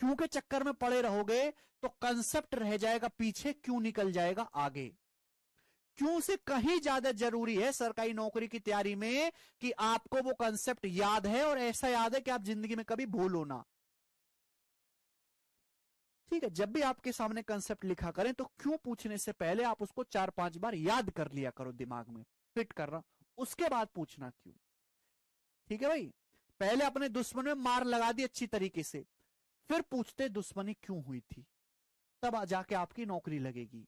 क्यों के चक्कर में पड़े रहोगे तो कंसेप्ट रह जाएगा पीछे, क्यों निकल जाएगा आगे। क्यों से कहीं ज्यादा जरूरी है सरकारी नौकरी की तैयारी में कि आपको वो कंसेप्ट याद है, और ऐसा याद है कि आप जिंदगी में कभी भूलो ना। ठीक है, जब भी आपके सामने कंसेप्ट लिखा करें तो क्यों पूछने से पहले आप उसको 4-5 बार याद कर लिया करो, दिमाग में फिट कर रहा, उसके बाद पूछना क्यों। ठीक है भाई, पहले अपने दुश्मन में मार लगा दी अच्छी तरीके से, फिर पूछते दुश्मनी क्यों हुई थी, तब जाके आपकी नौकरी लगेगी,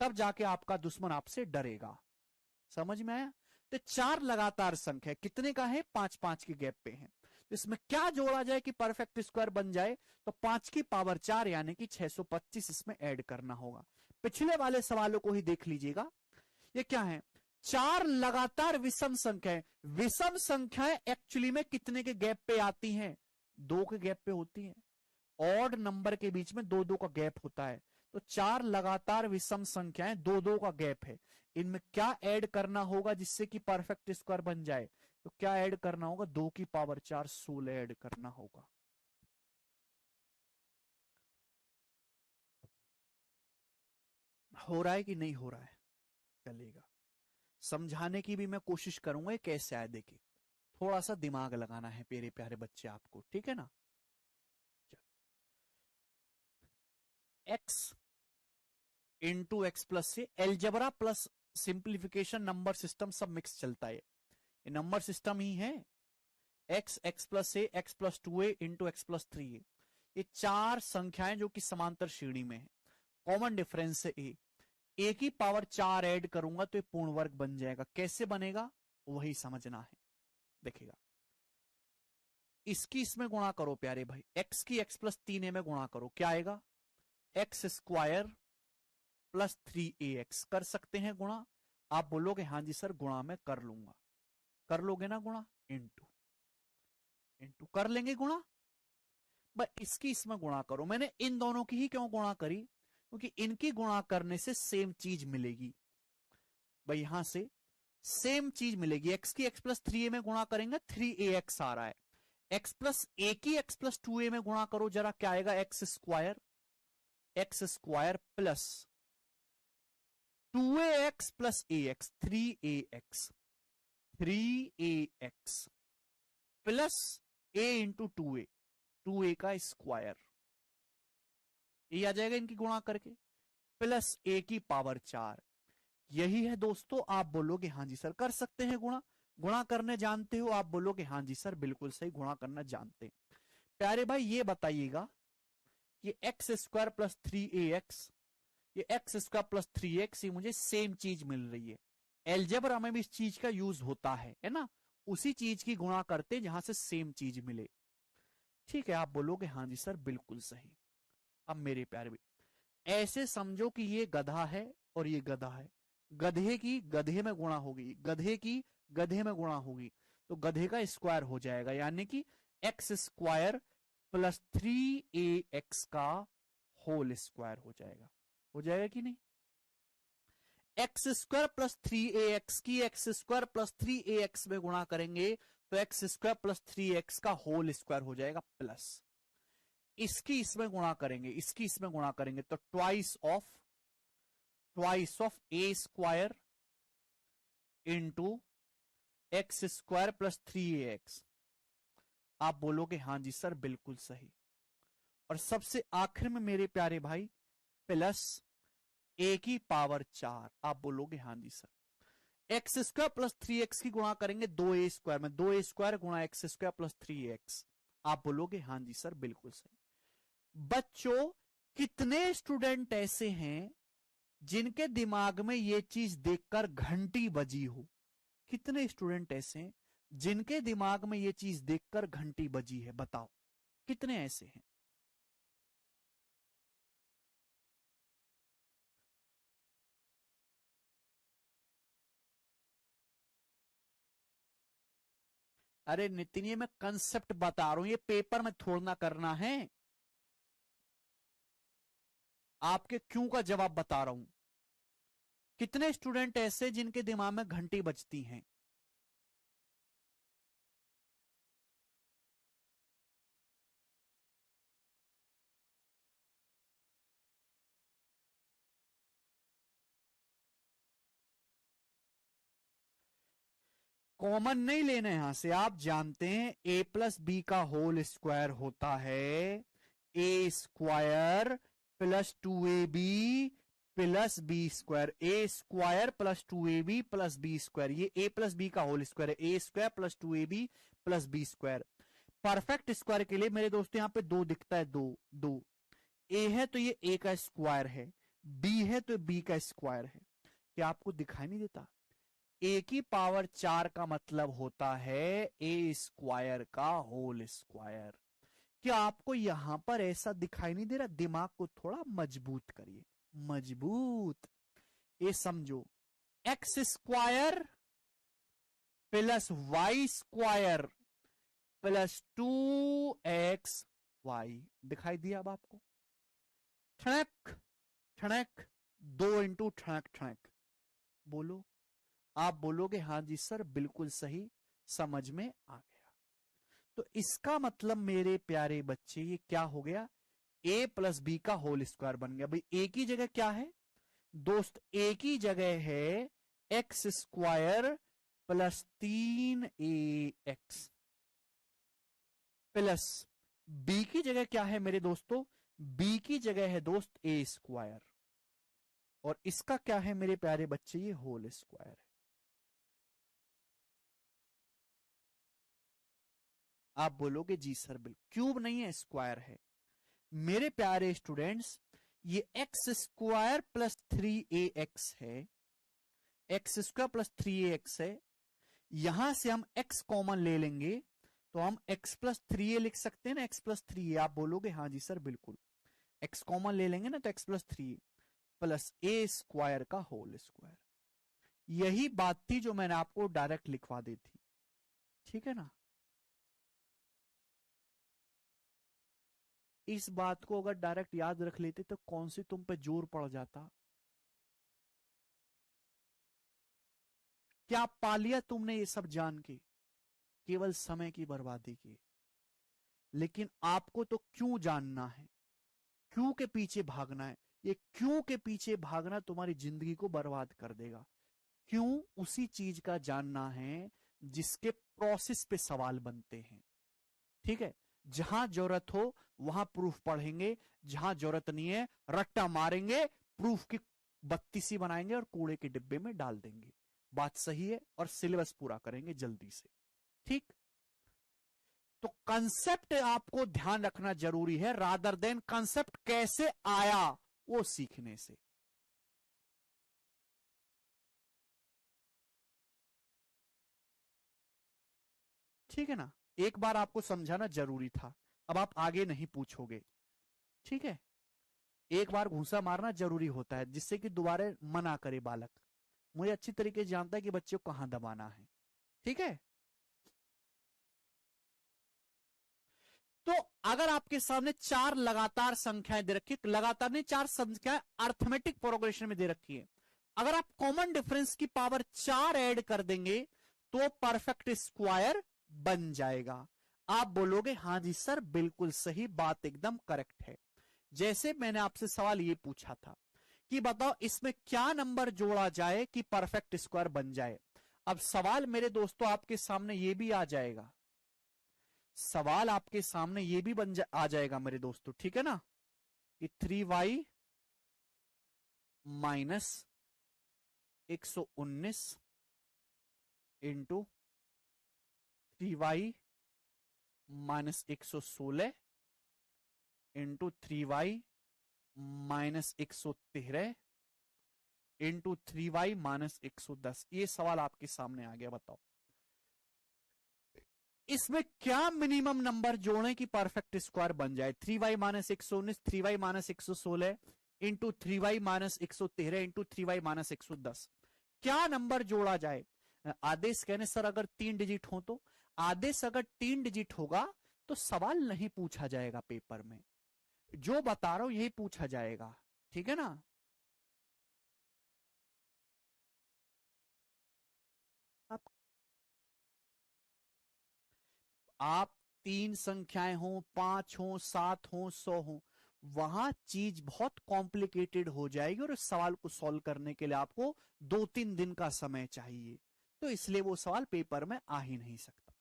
तब जाके आपका दुश्मन आपसे डरेगा। समझ में आया? तो 4 लगातार संख्या कितने का है, 5 5 के गैप पे है। तो इसमें क्या जोड़ा जाए कि परफेक्ट स्क्वायर बन जाए, तो 5 की पावर 4 यानी कि 625 इसमें ऐड करना होगा। पिछले वाले सवालों को ही देख लीजिएगा, ये क्या है, 4 लगातार विषम संख्याएं। विषम संख्याएं एक्चुअली में कितने के गैप पे आती हैं, 2 के गैप पे होती हैं। ऑड नंबर के बीच में 2 का गैप होता है। तो 4 लगातार विषम संख्याएं, 2 का गैप है। इनमें क्या ऐड करना होगा जिससे कि परफेक्ट स्क्वायर बन जाए, तो क्या ऐड करना होगा, 2 की पावर 4 16 ऐड करना होगा। हो रहा है कि नहीं हो रहा है, चलेगा, समझाने की भी मैं कोशिश करूंगा कैसे आए, देखिए थोड़ा सा दिमाग लगाना है मेरे प्यारे बच्चे आपको, ठीक है ना। एक्स इंटू एक्स प्लस से algebra plus simplification number system सब मिक्स चलता है, ये नंबर सिस्टम ही है। X x plus a x plus 2a into x plus 3a, ये 4 संख्याएं जो कि समांतर श्रेणी में है। कॉमन डिफरेंस है ए की पावर 4 ऐड करूंगा तो ये पूर्ण वर्ग बन जाएगा। कैसे बनेगा वही समझना है, देखिएगा इसकी इसमें गुणा करो प्यारे भाई, एक्स की एक्स प्लस 3a में गुणा करो, क्या आएगा, एक्स स्क्वायर प्लस 3ax। कर सकते हैं गुणा, आप बोलोगे हाँ जी सर गुणा में कर लूंगा, कर लोगे ना गुणा, इंटू इंटू कर लेंगे गुणा, बस इसकी इसमें गुणा करो। मैंने इन दोनों की ही क्यों गुणा करी, क्योंकि इनकी गुणा करने से सेम चीज मिलेगी भाई, यहां से सेम चीज मिलेगी। एक्स की एक्स प्लस 3a में गुणा करेंगे 3ax आ रहा है, एक्स प्लस ए की एक्स प्लस 2a में गुणा करो जरा, क्या आएगा, x square plus 2ax plus ax 3ax plus a into 2a का स्क्वायर, ये आ जाएगा इनकी गुणा करके, प्लस a की पावर 4। यही है दोस्तों, आप बोलोगे हाँ जी सर कर सकते हैं गुणा, गुणा करने जानते हो, आप बोलोगे हाँ जी सर बिल्कुल सही गुणा करना जानते हैं। प्यारे भाई ये बताइएगा, ये एक्स स्क्वायर प्लस 3ax, ये एक्स स्क्वायर प्लस 3x, ये मुझे सेम चीज मिल रही है। एलजेब्रा में भी इस चीज का यूज होता है ना, उसी चीज की गुणा करते जहां से सेम चीज मिले। ठीक है, आप बोलोगे हाँ जी सर बिल्कुल सही। अब मेरे प्यारे भी ऐसे समझो कि ये गधा है और ये गधा है, गधे की गधे में गुणा होगी, गधे की गधे में गुणा होगी, तो गधे का स्क्वायर हो जाएगा, यानी कि एक्स स्क्वायर प्लस 3ax का होल स्क्वायर हो जाएगा कि नहीं। एक्स स्क्वायर प्लस 3ax की एक्स स्क्वायर प्लस 3ax में गुणा करेंगे तो एक्स स्क्वायर प्लस 3x का होल स्क्वायर हो जाएगा, प्लस इसकी इसमें गुणा करेंगे, इसकी इसमें गुणा करेंगे तो twice of A square into x square plus 3ax। आप बोलोगे हाँ जी सर बिल्कुल सही। और सबसे आखिर में मेरे प्यारे भाई प्लस ए की पावर 4, आप बोलोगे हाँ जी sir. X square plus 3x की गुणा करेंगे 2a स्क्वायर में, 2a स्क्वायर गुणा एक्स स्क्वायर प्लस 3x, आप बोलोगे हाँ जी सर बिल्कुल सही। बच्चों कितने स्टूडेंट ऐसे हैं जिनके दिमाग में ये चीज देखकर घंटी बजी हो, कितने स्टूडेंट ऐसे हैं जिनके दिमाग में ये चीज देखकर घंटी बजी है, बताओ कितने ऐसे हैं। अरे नितिन ये मैं कंसेप्ट बता रहा हूं, ये पेपर में थोड़ा ना करना है, आपके क्यों का जवाब बता रहा हूं। कितने स्टूडेंट ऐसे जिनके दिमाग में घंटी बजती हैं, कॉमन नहीं लेना यहां से, आप जानते हैं a प्लस बी का होल स्क्वायर होता है a square plus 2ab plus b square, a square plus 2ab plus b square, ये a प्लस बी का होल स्क्वायर है, a square plus 2ab plus b square. Perfect square के लिए मेरे दोस्तों यहां पे 2 दिखता है, 2 2 ए है तो ये a का स्क्वायर है, बी है तो b का स्क्वायर है, क्या आपको दिखाई नहीं देता, ए की पावर 4 का मतलब होता है ए स्क्वायर का होल स्क्वायर। क्या आपको यहां पर ऐसा दिखाई नहीं दे रहा? दिमाग को थोड़ा मजबूत करिए, मजबूत। ये समझो, x square plus y square plus 2x y. दिखाई दिया अब आपको? ठणक ठणक, 2 ठणक ठणक। बोलो, आप बोलोगे हाँ जी सर बिल्कुल सही, समझ में आ गया। तो इसका मतलब मेरे प्यारे बच्चे ये क्या हो गया? a प्लस बी का होल स्क्वायर बन गया। भाई a की जगह क्या है दोस्त? a की जगह है x square plus 3ax plus b की जगह क्या है मेरे दोस्तों? b की जगह है दोस्त a स्क्वायर, और इसका क्या है मेरे प्यारे बच्चे? ये होल स्क्वायर है। आप बोलोगे जी सर बिल्कुल, क्यूब नहीं है स्क्वायर है। मेरे प्यारे स्टूडेंट्स, ये एक्स स्क्वायर प्लस 3ax है, एक्स स्क्वायर प्लस 3ax है। यहां से हम x कॉमन ले लेंगे तो हम x प्लस 3a लिख सकते हैं ना, x प्लस 3a। आप बोलोगे हाँ जी सर बिल्कुल, x कॉमन ले लेंगे ना तो x plus 3 plus a square का होल स्क्वायर। यही बात थी जो मैंने आपको डायरेक्ट लिखवा दी थी, ठीक है ना? इस बात को अगर डायरेक्ट याद रख लेते तो कौन सी तुम पे जोर पड़ जाता? क्या पा लिया तुमने ये सब जान के? केवल समय की बर्बादी की। लेकिन आपको तो क्यों जानना है, क्यों के पीछे भागना है। ये क्यों के पीछे भागना तुम्हारी जिंदगी को बर्बाद कर देगा। क्यों उसी चीज का जानना है जिसके प्रोसेस पे सवाल बनते हैं, ठीक है? जहां जरूरत हो वहां प्रूफ पढ़ेंगे, जहां जरूरत नहीं है रट्टा मारेंगे, प्रूफ की बत्तीसी बनाएंगे और कूड़े के डिब्बे में डाल देंगे। बात सही है, और सिलेबस पूरा करेंगे जल्दी से, ठीक? तो कंसेप्ट आपको ध्यान रखना जरूरी है, रादर देन कंसेप्ट कैसे आया वो सीखने से। ठीक है ना? एक बार आपको समझाना जरूरी था, अब आप आगे नहीं पूछोगे, ठीक है? एक बार घूंसा मारना जरूरी होता है जिससे कि दोबारा मना करे बालक। मुझे अच्छी तरीके से जानता है कि बच्चे को कहां दबाना है, ठीक है? तो अगर आपके सामने चार लगातार संख्याएं दे रखी, लगातार नहीं, चार संख्याएं अर्थमेटिक प्रोग्रेशन में दे रखी है, अगर आप कॉमन डिफरेंस की पावर 4 ऐड कर देंगे तो परफेक्ट स्क्वायर बन जाएगा। आप बोलोगे हाँ जी सर बिल्कुल सही बात, एकदम करेक्ट है। जैसे मैंने आपसे सवाल ये पूछा था कि बताओ इसमें क्या नंबर जोड़ा जाए कि परफेक्ट स्क्वायर बन जाए। अब सवाल मेरे दोस्तों आपके सामने ये भी आ जाएगा, सवाल आपके सामने ये भी आ जाएगा मेरे दोस्तों, ठीक है ना? कि 3y minus 119 into 3y minus 116 into 3y minus 113 into 3y minus 110। ये सवाल आपके सामने आ गया, बताओ इसमें क्या मिनिमम नंबर जोड़ें कि परफेक्ट स्क्वायर बन जाए? 3y minus 119, 3y minus 116 into 3y minus 113 into 3y minus 110। क्या नंबर जोड़ा जाए? आदेश कहने सर अगर 3 डिजिट हो तो, आदेश अगर 3 डिजिट होगा तो सवाल नहीं पूछा जाएगा पेपर में, जो बता रहा हूं यही पूछा जाएगा, ठीक है ना? आप आप 3 संख्याएं हो, 5 हो, 7 हो, 100 हो, वहां चीज बहुत कॉम्प्लिकेटेड हो जाएगी और इस सवाल को सॉल्व करने के लिए आपको 2-3 दिन का समय चाहिए, तो इसलिए वो सवाल पेपर में आ ही नहीं सकता।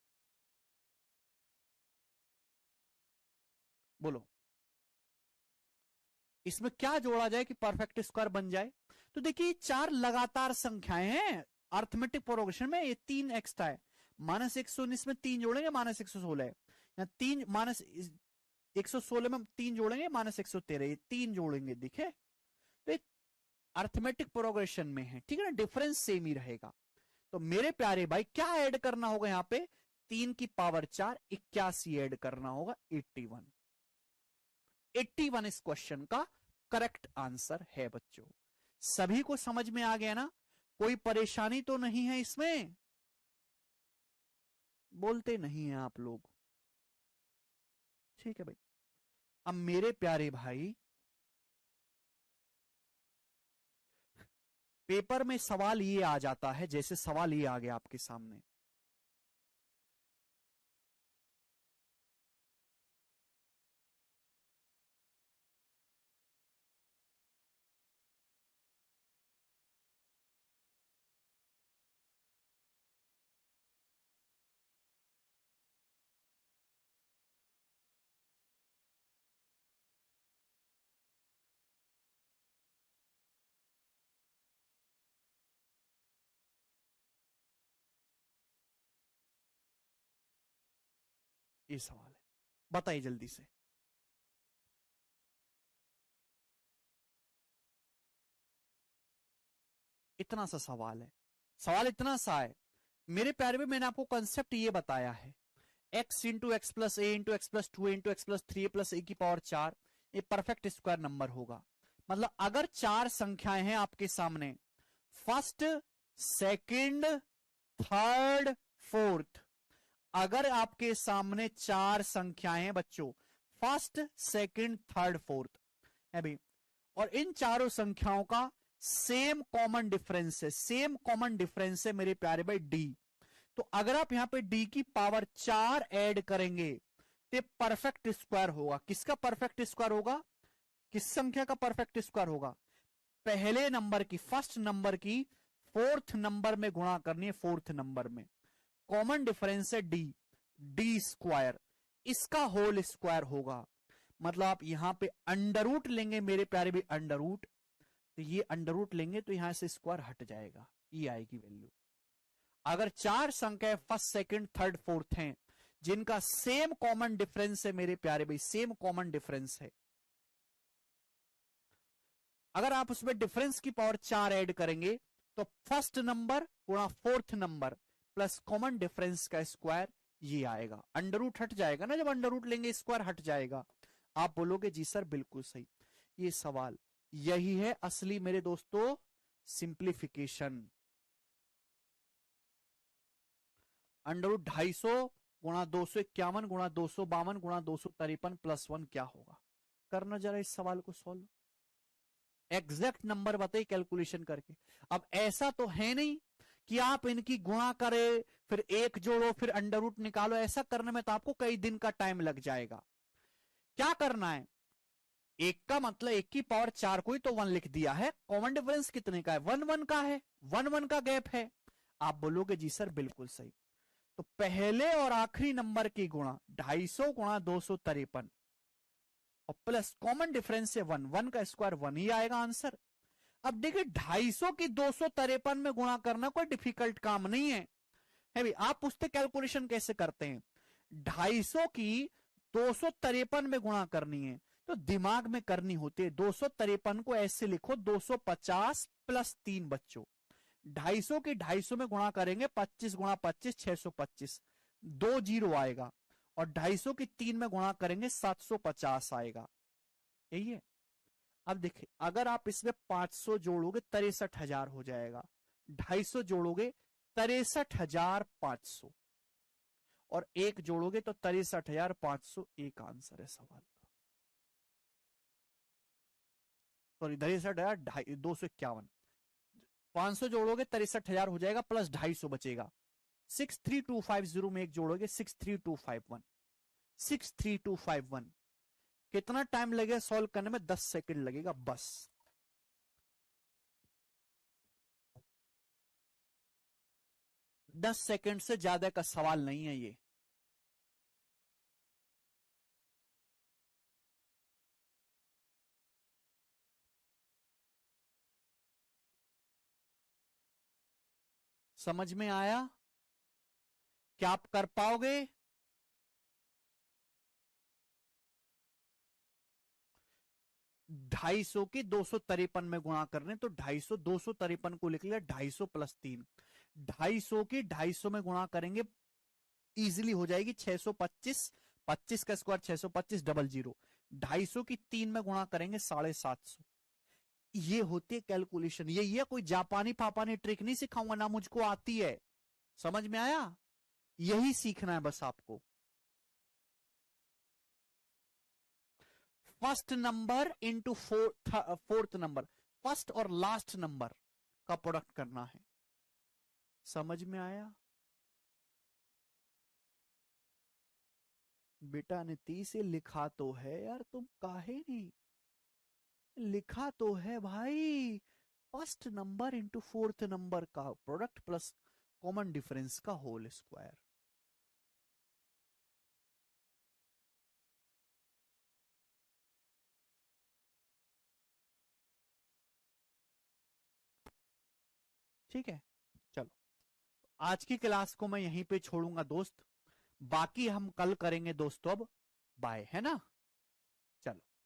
बोलो इसमें क्या जोड़ा जाए कि परफेक्ट स्क्वायर बन जाए? तो देखिए चार लगातार संख्याएं हैं अर्थमेटिक प्रोग्रेशन में, ये 3 एक्स्ट्रा है। माइनस 119 में 3 जोड़ेंगे माइनस 116 है, या 3 माइनस 116 में 3 जोड़ेंगे माइनस 113, ये 3 जोड़ेंगे, दिखे? तो एक अर्थमेटिक प्रोग्रेशन में है, ठीक है ना? डिफरेंस सेम ही रहेगा। तो मेरे प्यारे भाई क्या ऐड करना होगा यहां पे, 3 की पावर 4 81 ऐड करना होगा 81। 81 इस क्वेश्चन का करेक्ट आंसर है बच्चों। सभी को समझ में आ गया ना, कोई परेशानी तो नहीं है इसमें? बोलते नहीं है आप लोग। ठीक है भाई। अब मेरे प्यारे भाई, पेपर में सवाल ये आ जाता है, जैसे सवाल ये आ गया आपके सामने, ये सवाल है, बताइए जल्दी से। इतना सा सवाल है, सवाल इतना सा है मेरे प्यारे में। मैंने आपको कंसेप्ट ये बताया है, x into x plus a into x plus 2 into x plus 3 plus a की पावर 4, ये परफेक्ट स्क्वायर नंबर होगा। मतलब अगर चार संख्याएं हैं आपके सामने, फर्स्ट, सेकंड, थर्ड, फोर्थ, अगर आपके सामने चार संख्याएं हैं बच्चों, फर्स्ट, सेकंड, थर्ड, फोर्थ है भाई, और इन चारों संख्याओं का सेम कॉमन डिफरेंस है, सेम कॉमन डिफरेंस है मेरे प्यारे भाई डी। तो अगर आप यहां पे डी की पावर 4 ऐड करेंगे तो परफेक्ट स्क्वायर होगा। किसका परफेक्ट स्क्वायर होगा? किस संख्या का परफेक्ट स्क्वायर होगा? पहले नंबर की, फर्स्ट नंबर की फोर्थ नंबर में गुणा करनी है, फोर्थ नंबर में। कॉमन डिफरेंस है डी, डी स्क्वायर, इसका होल स्क्वायर होगा। मतलब आप यहां पे अंडर रूट लेंगे मेरे प्यारे भी, अंडर रूट, तो ये अंडर रूट लेंगे तो यहां से स्क्वायर हट जाएगा, ये आएगी वैल्यू। अगर चार संख्या फर्स्ट, सेकंड, थर्ड, फोर्थ हैं जिनका सेम कॉमन डिफरेंस है मेरे प्यारे भाई, सेम कॉमन डिफरेंस है, अगर आप उसमें डिफरेंस की पावर 4 ऐड करेंगे तो फर्स्ट नंबर गुणा fourth number plus common difference का स्क्वायर, ये आएगा। अंडर रूट हट जाएगा ना, जब अंडर रूट लेंगे स्क्वायर हट जाएगा। आप बोलोगे जी सर बिल्कुल सही। ये सवाल, यही है असली मेरे दोस्तों सिंप्लीफिकेशन। अंडर रूट 250 गुणा 251 गुणा 252 गुणा 253 प्लस 1 क्या होगा? करना जरा इस सवाल को सॉल्व, एग्जैक्ट नंबर बताइए कैलकुलेशन करके। अब ऐसा तो है नहीं कि आप इनकी गुणा करें फिर एक जोड़ो फिर अंडर रूट निकालो, ऐसा करने में तो आपको कई दिन का टाइम लग जाएगा। क्या करना है, एक का मतलब एक की पावर 4 को ही तो 1 लिख दिया है, कॉमन डिफरेंस कितने का है? 1 1 का है, 1 1 का गैप है। आप बोलोगे जी सर बिल्कुल सही। तो पहले और आखिरी नंबर की गुणा 250 गुणा 253 और प्लस कॉमन डिफरेंस से 1, 1 का स्क्वायर 1 ही आएगा आंसर। अब देखिए 250 की 253 में गुणा करना कोई डिफिकल्ट काम नहीं है, है भी। आप पूछते कैलकुलेशन कैसे करते हैं, 250 की 253 में गुणा करनी है तो दिमाग में करनी होती है। 253 को ऐसे लिखो 250 प्लस 3 बच्चों, 250 की 250 में गुणा करेंगे 25 गुणा 25 625, 2 जीरो आएगा, और 250 की 3 में गुणा करेंगे 750 आएगा, यही है। अब देखिए अगर आप इसमें 500 जोड़ोगे 63,000 हो जाएगा, 250 जोड़ोगे 63,500 और एक जोड़ोगे तो 63,500, एक आंसर है सवाल का। सॉरी 63,000 251, 500 जोड़ोगे 63,000 हो जाएगा प्लस 250 बचेगा, 63250 में एक जोड़ोगे 63251, 63251। कितना टाइम लगेगा सॉल्व करने में? 10 सेकंड लगेगा बस। दस सेकंड से ज्यादा का सवाल नहीं है ये। समझ में आया? क्या आप कर पाओगे? 250 की 253 में गुणा कर रहे हैं तो 250 253 को लिख लिया 250 प्लस 3। 250 की 250 में गुणा करेंगे इजीली हो जाएगी 625, 25 का स्क्वायर 625 डबल जीरो। 250 की 3 में गुणा करेंगे 750। ये होती है कैलकुलेशन। ये कोई जापानी पापानी ट्रिक नहीं सिखाऊंगा, ना मुझको आती है। समझ में आया? यही सीखना है बस आपको। First number into fourth number, first और लास्ट नंबर का प्रोडक्ट करना है। समझ में आया? बेटा नीतीश लिखा तो है यार, तुम काहे नहीं, लिखा तो है भाई। First number into fourth number का प्रोडक्ट प्लस कॉमन डिफरेंस का होल स्क्वायर। ठीक है, चलो आज की क्लास को मैं यहीं पे छोड़ूंगा दोस्त, बाकी हम कल करेंगे दोस्तों। अब बाय, है ना।